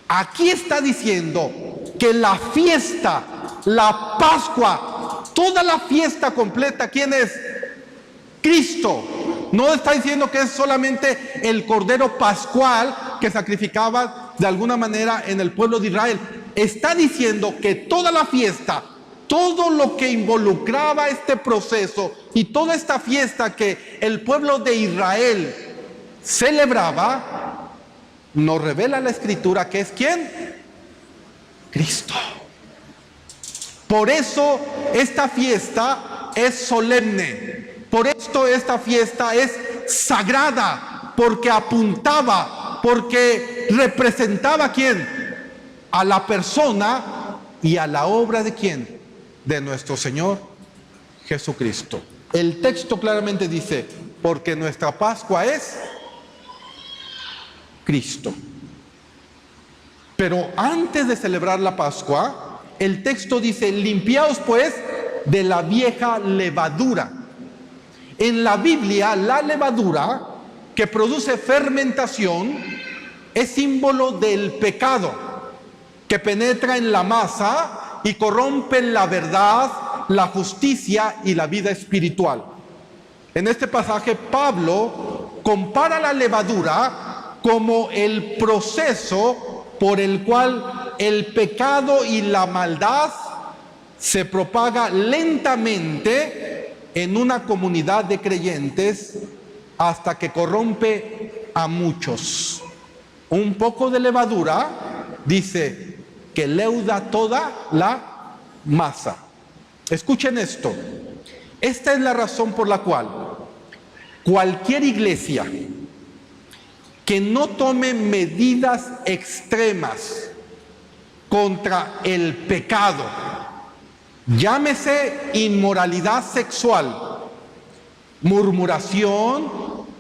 Aquí está diciendo que la fiesta, la Pascua, toda la fiesta completa, ¿quién es? Cristo. No está diciendo que es solamente el cordero pascual que sacrificaba de alguna manera en el pueblo de Israel. Está diciendo que toda la fiesta, todo lo que involucraba este proceso y toda esta fiesta que el pueblo de Israel celebraba, nos revela la Escritura que es ¿quién? Cristo. Por eso esta fiesta es solemne. Por esto esta fiesta es sagrada, porque apuntaba, porque representaba ¿a quién? A la persona y a la obra de ¿quién? De nuestro Señor Jesucristo. El texto claramente dice, porque nuestra Pascua es Cristo. Pero antes de celebrar la Pascua, el texto dice, limpiaos pues de la vieja levadura. En la Biblia, la levadura que produce fermentación es símbolo del pecado que penetra en la masa y corrompe la verdad, la justicia y la vida espiritual. En este pasaje, Pablo compara la levadura como el proceso por el cual el pecado y la maldad se propaga lentamente en una comunidad de creyentes hasta que corrompe a muchos. Un poco de levadura, dice, que leuda toda la masa. Escuchen esto. Esta es la razón por la cual cualquier iglesia que no tome medidas extremas contra el pecado, llámese inmoralidad sexual, murmuración,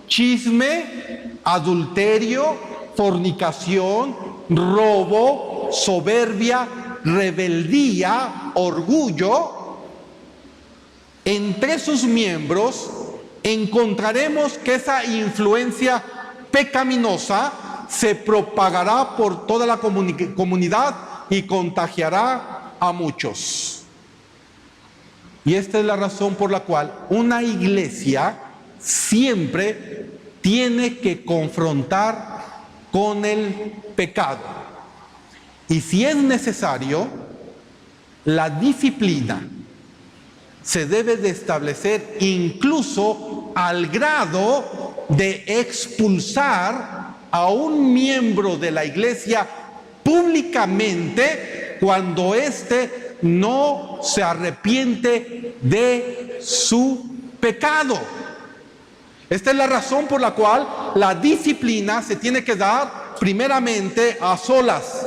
chisme, adulterio, fornicación, robo, soberbia, rebeldía, orgullo, entre sus miembros encontraremos que esa influencia pecaminosa se propagará por toda la comunidad y contagiará a muchos. Y esta es la razón por la cual una iglesia siempre tiene que confrontar con el pecado. Y si es necesario, la disciplina se debe de establecer incluso al grado de expulsar a un miembro de la iglesia públicamente cuando éste no se arrepiente de su pecado. Esta es la razón por la cual la disciplina se tiene que dar primeramente a solas.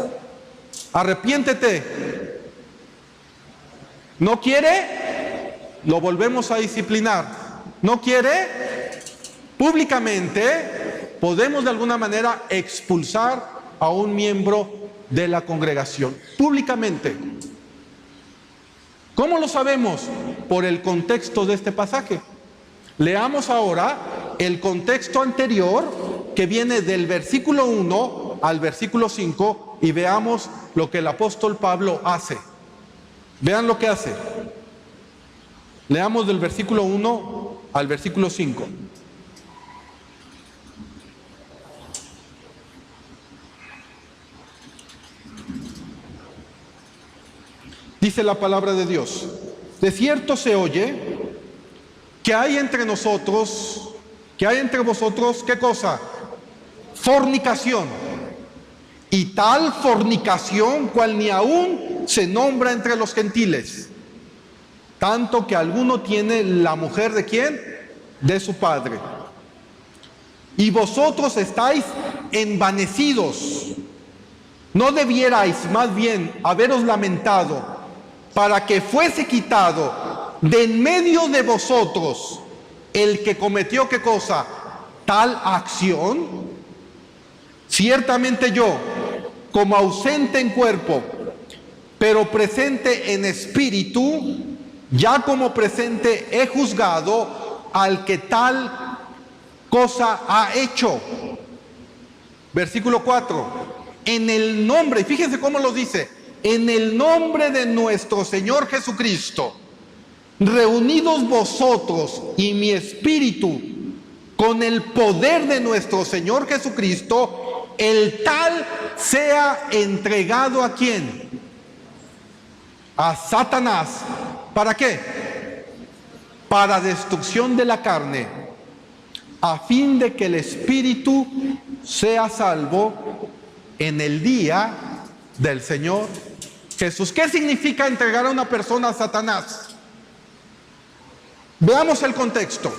Arrepiéntete. ¿No quiere? Lo volvemos a disciplinar. ¿No quiere? Públicamente podemos de alguna manera expulsar a un miembro de la congregación. Públicamente. ¿Cómo lo sabemos? Por el contexto de este pasaje. Leamos ahora el contexto anterior que viene del versículo 1 al versículo 5 y veamos lo que el apóstol Pablo hace. Vean lo que hace. Leamos del versículo 1 al versículo 5. Dice la palabra de Dios: de cierto se oye que hay entre nosotros, que hay entre vosotros, ¿qué cosa? Fornicación. Y tal fornicación cual ni aún se nombra entre los gentiles. Tanto que alguno tiene la mujer ¿de quién? De su padre. Y vosotros estáis envanecidos. ¿No debierais más bien haberos lamentado para que fuese quitado de en medio de vosotros el que cometió ¿qué cosa? Tal acción? Ciertamente yo, como ausente en cuerpo, pero presente en espíritu, ya como presente he juzgado al que tal cosa ha hecho. Versículo 4. En el nombre, y fíjense cómo lo dice, en el nombre de nuestro Señor Jesucristo, reunidos vosotros y mi espíritu con el poder de nuestro Señor Jesucristo, el tal sea entregado ¿a quién? A Satanás. ¿Para qué? Para destrucción de la carne, a fin de que el espíritu sea salvo en el día del Señor Jesús. ¿Qué significa entregar a una persona a Satanás? Veamos el contexto.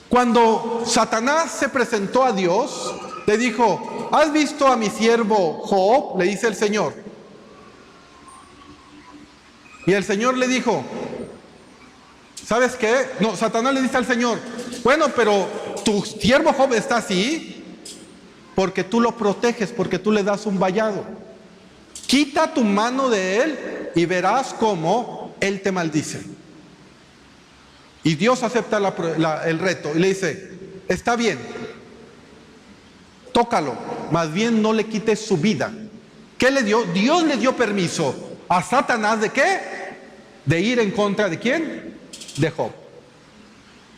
Cuando Satanás se presentó a Dios, le dijo: ¿has visto a mi siervo Job? Le dice el Señor. Y el Señor le dijo: ¿sabes qué? No, Satanás le dice al Señor: bueno, pero tu siervo Job está así porque tú lo proteges, porque tú le das un vallado. Quita tu mano de él y verás cómo él te maldice. Y Dios acepta el reto y le dice: está bien, tócalo, más bien no le quites su vida. ¿Qué le dio? Dios le dio permiso a Satanás ¿de qué? De ir en contra ¿de quién? De Job.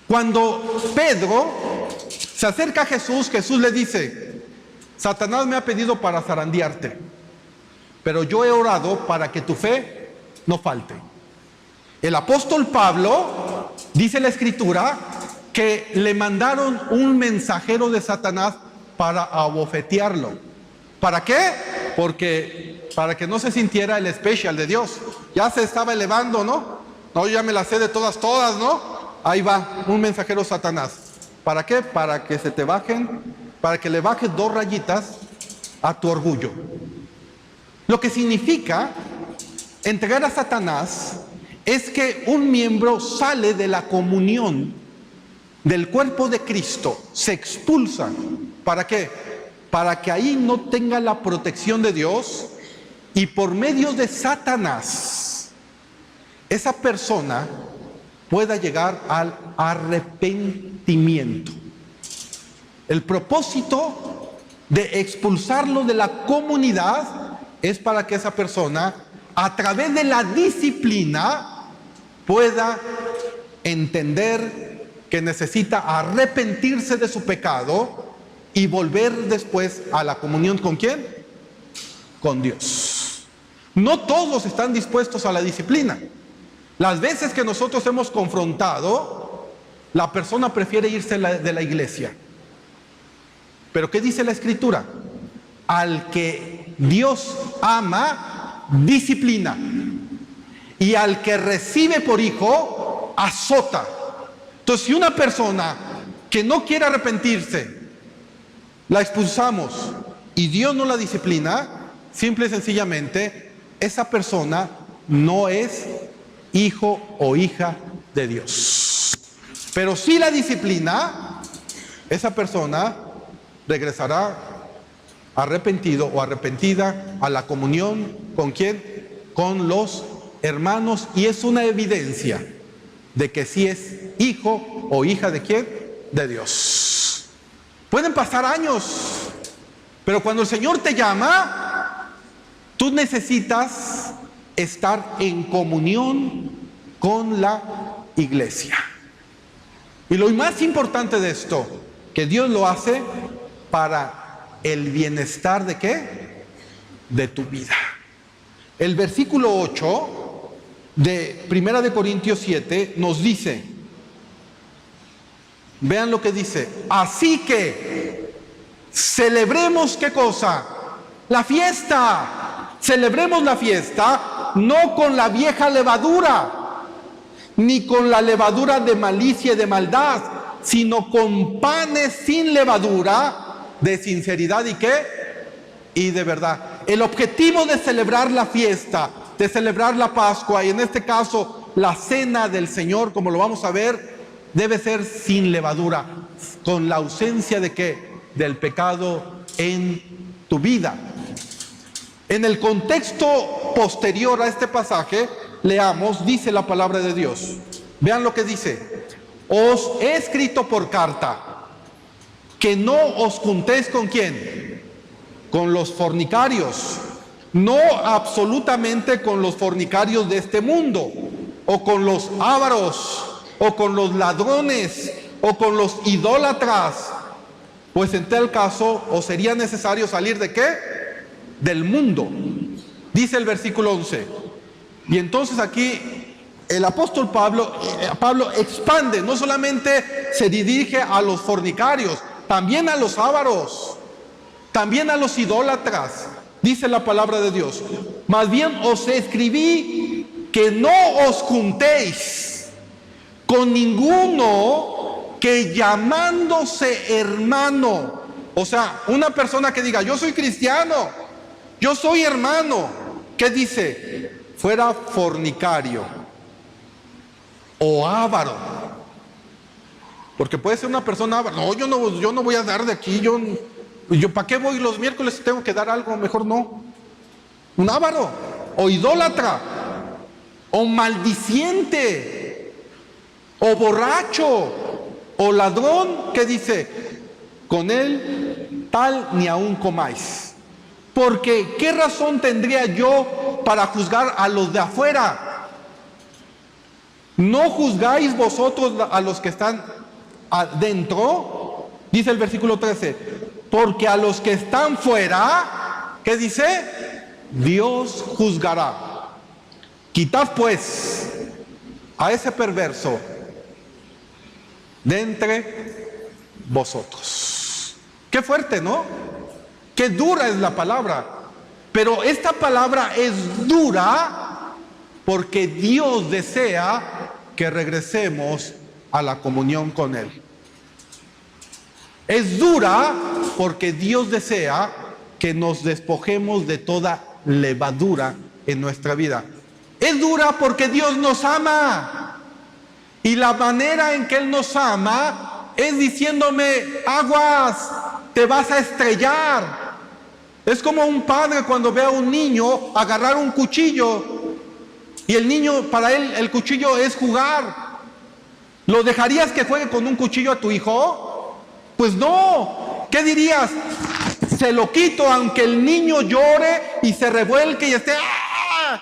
Cuando Pedro se acerca a Jesús, Jesús le dice: Satanás me ha pedido para zarandearte, pero yo he orado para que tu fe no falte. El apóstol Pablo, dice la Escritura, que le mandaron un mensajero de Satanás para abofetearlo. ¿Para qué? Porque para que no se sintiera el especial de Dios. Ya se estaba elevando, ¿no? No, yo ya me la sé de todas, ¿no? Ahí va, un mensajero Satanás. ¿Para qué? Para que se te bajen, para que le bajes 2 rayitas a tu orgullo. Lo que significa entregar a Satanás es que un miembro sale de la comunión del cuerpo de Cristo, se expulsa. ¿Para qué? Para que ahí no tenga la protección de Dios y por medio de Satanás esa persona pueda llegar al arrepentimiento. El propósito de expulsarlo de la comunidad es para que esa persona, a través de la disciplina, pueda entender que necesita arrepentirse de su pecado y volver después a la comunión ¿con quién? Con Dios. No todos están dispuestos a la disciplina. Las veces que nosotros hemos confrontado, la persona prefiere irse de la iglesia. Pero ¿qué dice la Escritura? Al que Dios ama, disciplina. Y al que recibe por hijo, azota. Entonces, si una persona que no quiere arrepentirse, la expulsamos y Dios no la disciplina, simple y sencillamente, esa persona no es hijo o hija de Dios. Pero si la disciplina, esa persona regresará arrepentido o arrepentida a la comunión ¿con quién? Con los hermanos, y es una evidencia de que sí es hijo o hija de quién? De Dios. Pueden pasar años, pero cuando el Señor te llama, tú necesitas estar en comunión con la iglesia. Y lo más importante de esto, que Dios lo hace para el bienestar ¿de qué? De tu vida. El versículo 8 de 1 Corintios 7 nos dice, vean lo que dice, así que celebremos, ¿qué cosa? La fiesta. Celebremos la fiesta, no con la vieja levadura, ni con la levadura de malicia y de maldad, sino con panes sin levadura, de sinceridad y ¿qué? Y de verdad. El objetivo de celebrar la fiesta, de celebrar la Pascua, y en este caso la cena del Señor, como lo vamos a ver, debe ser sin levadura, con la ausencia de ¿qué? Del pecado en tu vida. En el contexto posterior a este pasaje, leamos, dice la palabra de Dios. Vean lo que dice. Os he escrito por carta que no os juntéis ¿con quién? Con los fornicarios. No absolutamente con los fornicarios de este mundo, o con los ávaros, o con los ladrones, o con los idólatras. Pues en tal caso os sería necesario salir ¿de qué? Del mundo. Dice el versículo 11. Y entonces aquí el apóstol Pablo expande, no solamente se dirige a los fornicarios, también a los ávaros, también a los idólatras. Dice la palabra de Dios, más bien os escribí que no os juntéis con ninguno que llamándose hermano, o sea, una persona que diga, yo soy cristiano, yo soy hermano, ¿qué dice? Fuera fornicario o avaro. Porque puede ser una persona avara. No, yo no voy a dar de aquí, yo ¿para qué voy los miércoles si tengo que dar algo? Mejor no. Un avaro, o idólatra, o maldiciente, o borracho, o ladrón, que dice, con él tal ni aun comáis. Porque ¿qué razón tendría yo para juzgar a los de afuera? ¿No juzgáis vosotros a los que están adentro? Dice el versículo 13, porque a los que están fuera, ¿qué dice? Dios juzgará. Quitad pues a ese perverso de entre vosotros. Qué fuerte, ¿no? Qué dura es la palabra. Pero esta palabra es dura porque Dios desea que regresemos a la comunión con Él. Es dura porque Dios desea que nos despojemos de toda levadura en nuestra vida. Es dura porque Dios nos ama. Y la manera en que Él nos ama es diciéndome, aguas, te vas a estrellar. Es como un padre cuando ve a un niño agarrar un cuchillo y el niño, para él, el cuchillo es jugar. ¿Lo dejarías que juegue con un cuchillo a tu hijo? Pues no. ¿Qué dirías? Se lo quito aunque el niño llore y se revuelque y esté ¡ah!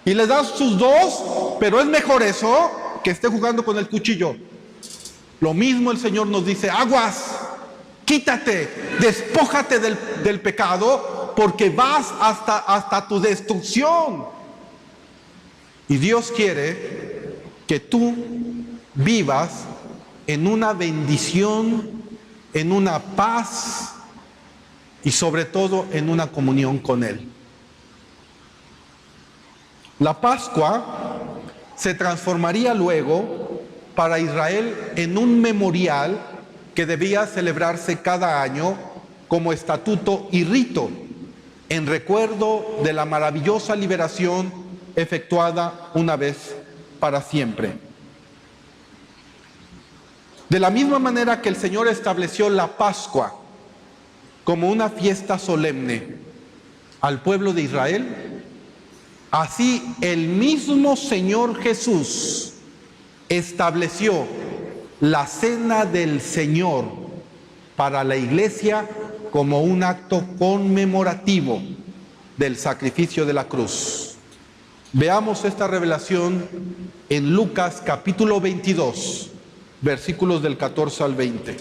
Y le das sus dos, pero es mejor eso que esté jugando con el cuchillo. Lo mismo el Señor nos dice, aguas, quítate, despójate del pecado, porque vas hasta tu destrucción. Y Dios quiere que tú vivas en una bendición, en una paz y sobre todo en una comunión con Él. La Pascua se transformaría luego para Israel en un memorial que debía celebrarse cada año como estatuto y rito, en recuerdo de la maravillosa liberación efectuada una vez para siempre. De la misma manera que el Señor estableció la Pascua como una fiesta solemne al pueblo de Israel, así el mismo Señor Jesús estableció la cena del Señor para la iglesia como un acto conmemorativo del sacrificio de la cruz. Veamos esta revelación en Lucas capítulo 22, versículos del 14 al 20.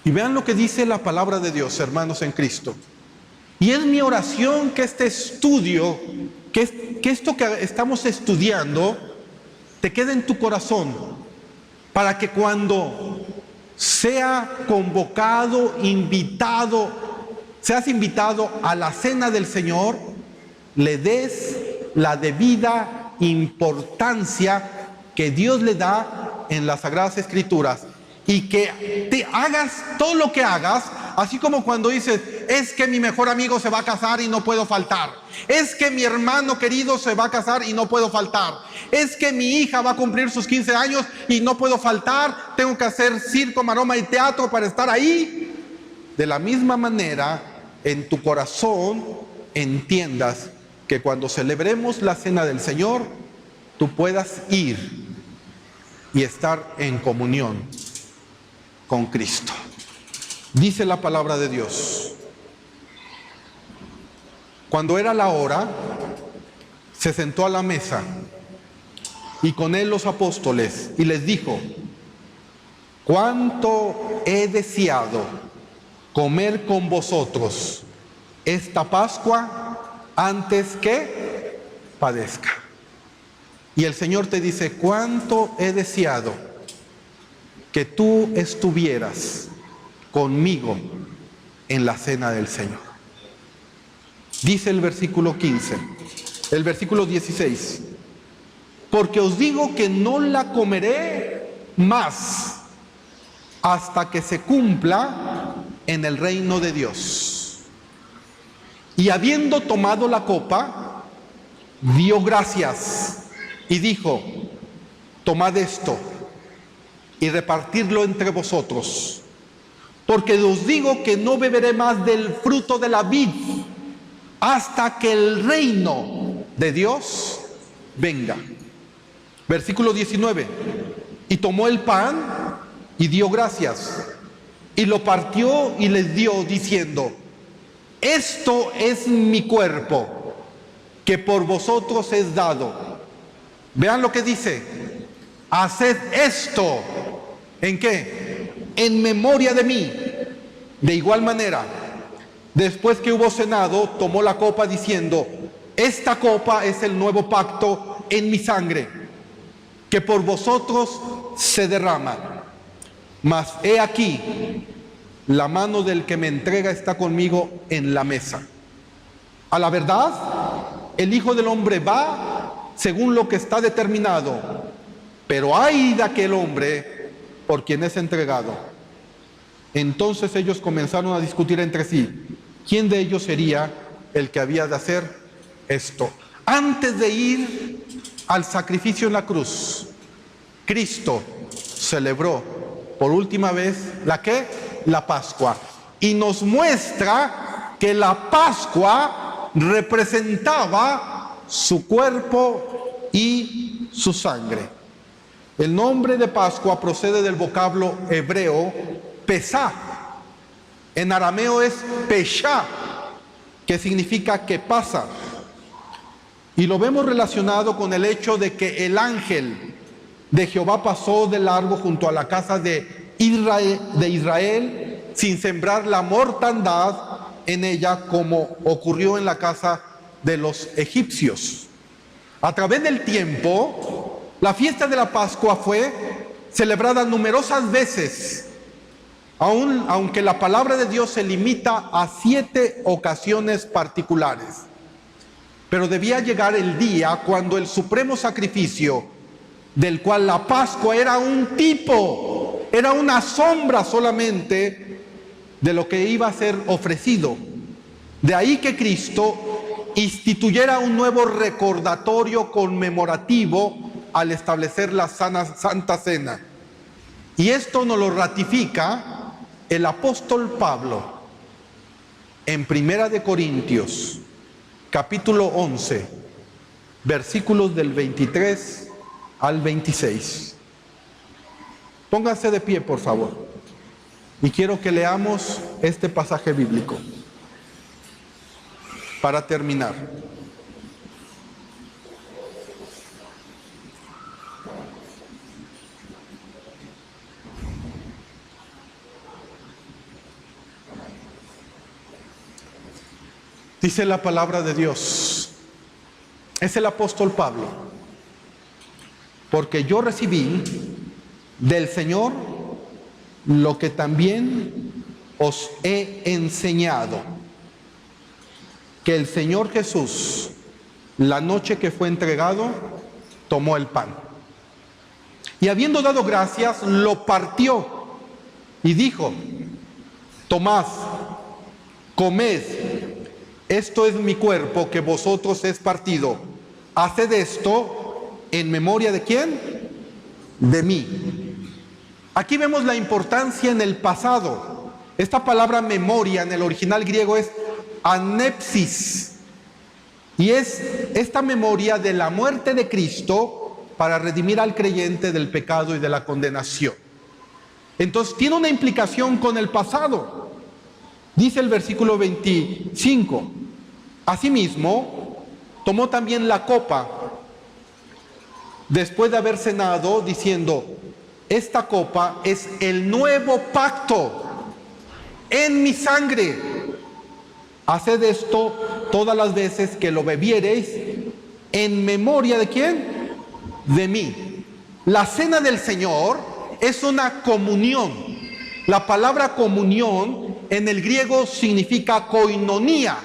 Y vean lo que dice la palabra de Dios, hermanos en Cristo. Y es mi oración que este estudio, que esto que estamos estudiando, te quede en tu corazón, para que cuando sea convocado, seas invitado a la cena del Señor, le des la debida importancia que Dios le da en las Sagradas Escrituras, y que te hagas todo lo que hagas, así como cuando dices, es que mi mejor amigo se va a casar y no puedo faltar, es que mi hermano querido se va a casar y no puedo faltar, es que mi hija va a cumplir sus 15 años y no puedo faltar, tengo que hacer circo, maroma y teatro para estar ahí. De la misma manera, en tu corazón entiendas que cuando celebremos la cena del Señor, tú puedas ir y estar en comunión con Cristo. Dice la palabra de Dios: cuando era la hora, se sentó a la mesa y con él los apóstoles, y les dijo: cuánto he deseado comer con vosotros esta Pascua antes que padezca. Y el Señor te dice: cuánto he deseado que tú estuvieras conmigo en la cena del Señor. Dice el versículo 15, el versículo 16: porque os digo que no la comeré más hasta que se cumpla en el reino de Dios. Y habiendo tomado la copa, dio gracias y dijo: tomad esto y repartidlo entre vosotros, porque os digo que no beberé más del fruto de la vid hasta que el reino de Dios venga. Versículo 19: y tomó el pan y dio gracias y lo partió y les dio, diciendo: esto es mi cuerpo, que por vosotros es dado. Vean lo que dice: haced esto, ¿en qué? En memoria de mí. De igual manera, después que hubo cenado, tomó la copa diciendo: esta copa es el nuevo pacto en mi sangre, que por vosotros se derrama. Mas he aquí, la mano del que me entrega está conmigo en la mesa. A la verdad, el Hijo del Hombre va según lo que está determinado, pero ay de aquel hombre por quien es entregado. Entonces ellos comenzaron a discutir entre sí quién de ellos sería el que había de hacer esto. Antes de ir al sacrificio en la cruz, Cristo celebró por última vez ¿la qué? La Pascua. Y nos muestra que la Pascua representaba su cuerpo y su sangre. El nombre de Pascua procede del vocablo hebreo Pesá. En arameo es Peshá, que significa que pasa. Y lo vemos relacionado con el hecho de que el ángel de Jehová pasó de largo junto a la casa de Israel sin sembrar la mortandad en ella, como ocurrió en la casa de los egipcios. A través del tiempo, la fiesta de la Pascua fue celebrada numerosas veces, aunque la palabra de Dios se limita a 7 ocasiones particulares. Pero debía llegar el día cuando el supremo sacrificio, del cual la Pascua era un tipo, era una sombra solamente de lo que iba a ser ofrecido. De ahí que Cristo instituyera un nuevo recordatorio conmemorativo al establecer la Santa Cena. Y esto nos lo ratifica el apóstol Pablo en 1 Corintios, capítulo 11, versículos del 23 al 26. Pónganse de pie, por favor. Y quiero que leamos este pasaje bíblico para terminar. Dice la palabra de Dios, es el apóstol Pablo, porque yo recibí del Señor lo que también os he enseñado, que el Señor Jesús, la noche que fue entregado, tomó el pan. Y habiendo dado gracias, lo partió y dijo: tomad, comed, esto es mi cuerpo que vosotros es partido. Haced esto en memoria ¿de quién? De mí. Aquí vemos la importancia en el pasado. Esta palabra memoria en el original griego es anepsis, y es esta memoria de la muerte de Cristo para redimir al creyente del pecado y de la condenación. Entonces tiene una implicación con el pasado. Dice el versículo 25: asimismo tomó también la copa después de haber cenado, diciendo: esta copa es el nuevo pacto en mi sangre. Haced esto todas las veces que lo bebiereis en memoria ¿de quién? De mí. La cena del Señor es una comunión. La palabra comunión en el griego significa koinonía.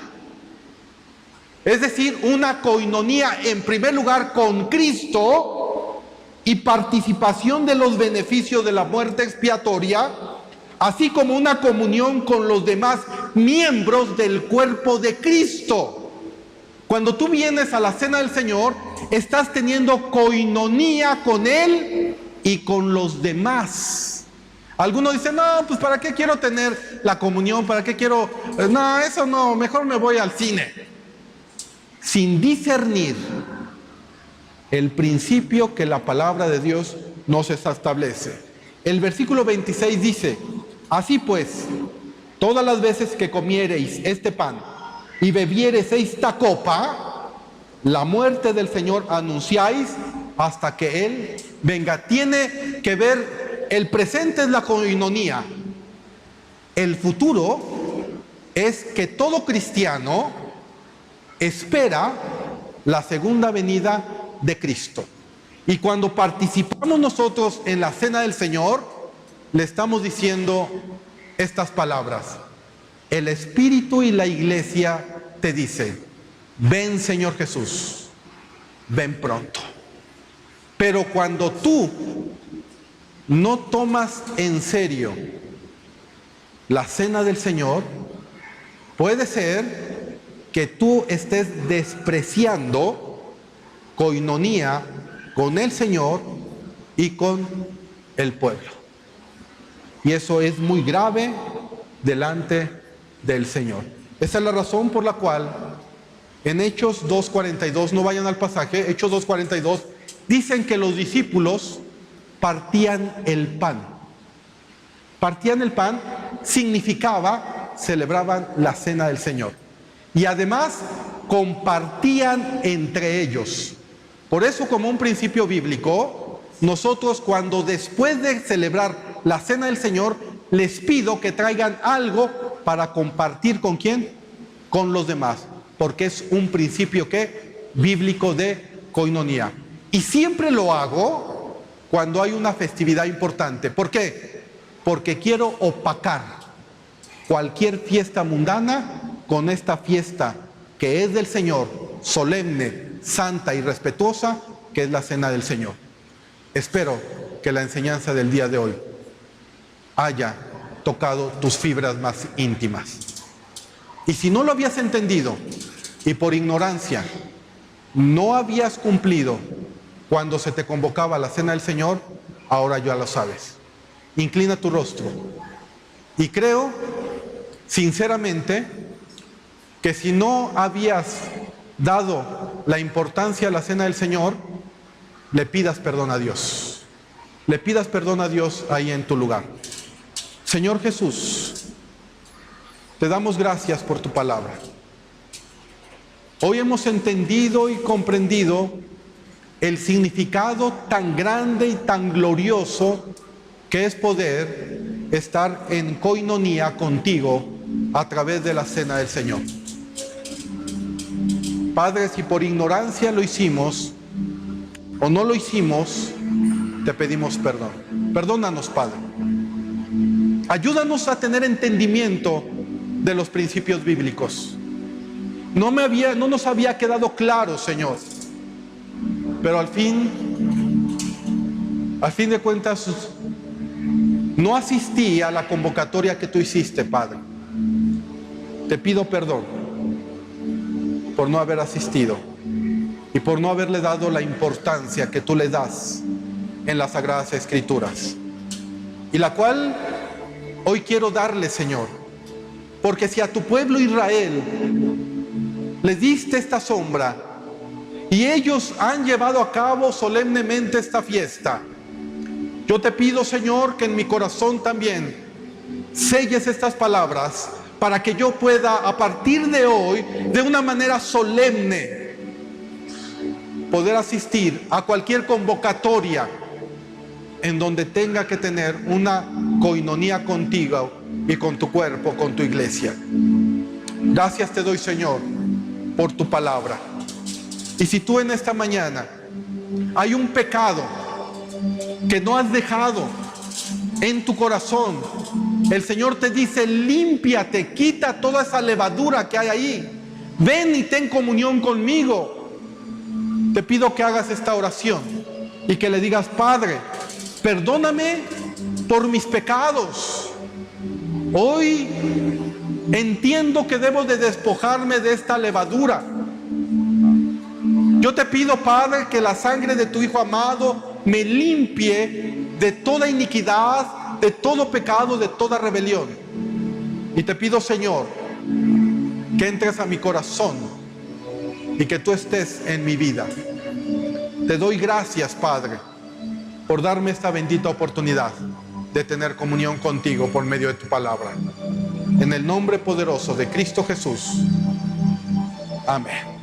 Es decir, una koinonía en primer lugar con Cristo y participación de los beneficios de la muerte expiatoria, así como una comunión con los demás miembros del cuerpo de Cristo. Cuando tú vienes a la cena del Señor, estás teniendo koinonía con Él y con los demás. Algunos dicen: no, pues ¿para qué quiero tener la comunión? ¿Para qué quiero? No, eso no, mejor me voy al cine. Sin discernir el principio que la palabra de Dios nos establece. El versículo 26 dice: así pues, todas las veces que comiereis este pan y bebiereis esta copa, la muerte del Señor anunciáis hasta que Él venga. Tiene que ver, el presente es la koinonía. El futuro es que todo cristiano espera la segunda venida de Cristo. Y cuando participamos nosotros en la cena del Señor, le estamos diciendo estas palabras: el Espíritu y la Iglesia te dicen: ven Señor Jesús, ven pronto. Pero cuando tú no tomas en serio la cena del Señor, puede ser que tú estés despreciando koinonía con el Señor y con el pueblo. Y eso es muy grave delante del Señor. Esa es la razón por la cual en Hechos 2:42, no vayan al pasaje, Hechos 2:42, dicen que los discípulos partían el pan. Partían el pan significaba, celebraban la cena del Señor. Y además compartían entre ellos. Por eso, como un principio bíblico, nosotros cuando después de celebrar la cena del Señor, les pido que traigan algo para compartir ¿con quién? Con los demás. Porque es un principio ¿qué? Bíblico de koinonía. Y siempre lo hago cuando hay una festividad importante. ¿Por qué? Porque quiero opacar cualquier fiesta mundana con esta fiesta que es del Señor, solemne, santa y respetuosa, que es la cena del Señor. Espero que la enseñanza del día de hoy haya tocado tus fibras más íntimas. Y si no lo habías entendido y por ignorancia no habías cumplido cuando se te convocaba a la cena del Señor, ahora ya lo sabes. Inclina tu rostro. Y creo, sinceramente, que si no habías dado la importancia a la cena del Señor, le pidas perdón a Dios. Le pidas perdón a Dios ahí en tu lugar. Señor Jesús, te damos gracias por tu palabra. Hoy hemos entendido y comprendido el significado tan grande y tan glorioso que es poder estar en koinonía contigo a través de la cena del Señor. Padre, si por ignorancia lo hicimos o no lo hicimos, te pedimos perdón. Perdónanos, Padre. Ayúdanos a tener entendimiento de los principios bíblicos. No nos había quedado claro, Señor. Pero al fin de cuentas, no asistí a la convocatoria que tú hiciste, Padre. Te pido perdón por no haber asistido y por no haberle dado la importancia que tú le das en las Sagradas Escrituras, y la cual hoy quiero darle, Señor, porque si a tu pueblo Israel les diste esta sombra y ellos han llevado a cabo solemnemente esta fiesta, yo te pido, Señor, que en mi corazón también selles estas palabras para que yo pueda, a partir de hoy, de una manera solemne, poder asistir a cualquier convocatoria en donde tenga que tener una coinonía contigo y con tu cuerpo, con tu iglesia. Gracias te doy, Señor, por tu palabra. Y si tú en esta mañana hay un pecado que no has dejado en tu corazón, el Señor te dice: límpiate, quita toda esa levadura que hay ahí, ven y ten comunión conmigo. Te pido que hagas esta oración y que le digas: Padre, perdóname por mis pecados. Hoy entiendo que debo de despojarme de esta levadura. Yo te pido, Padre, que la sangre de tu Hijo amado me limpie de toda iniquidad, de todo pecado, de toda rebelión. Y te pido, Señor, que entres a mi corazón y que tú estés en mi vida. Te doy gracias, Padre, por darme esta bendita oportunidad de tener comunión contigo por medio de tu palabra. En el nombre poderoso de Cristo Jesús. Amén.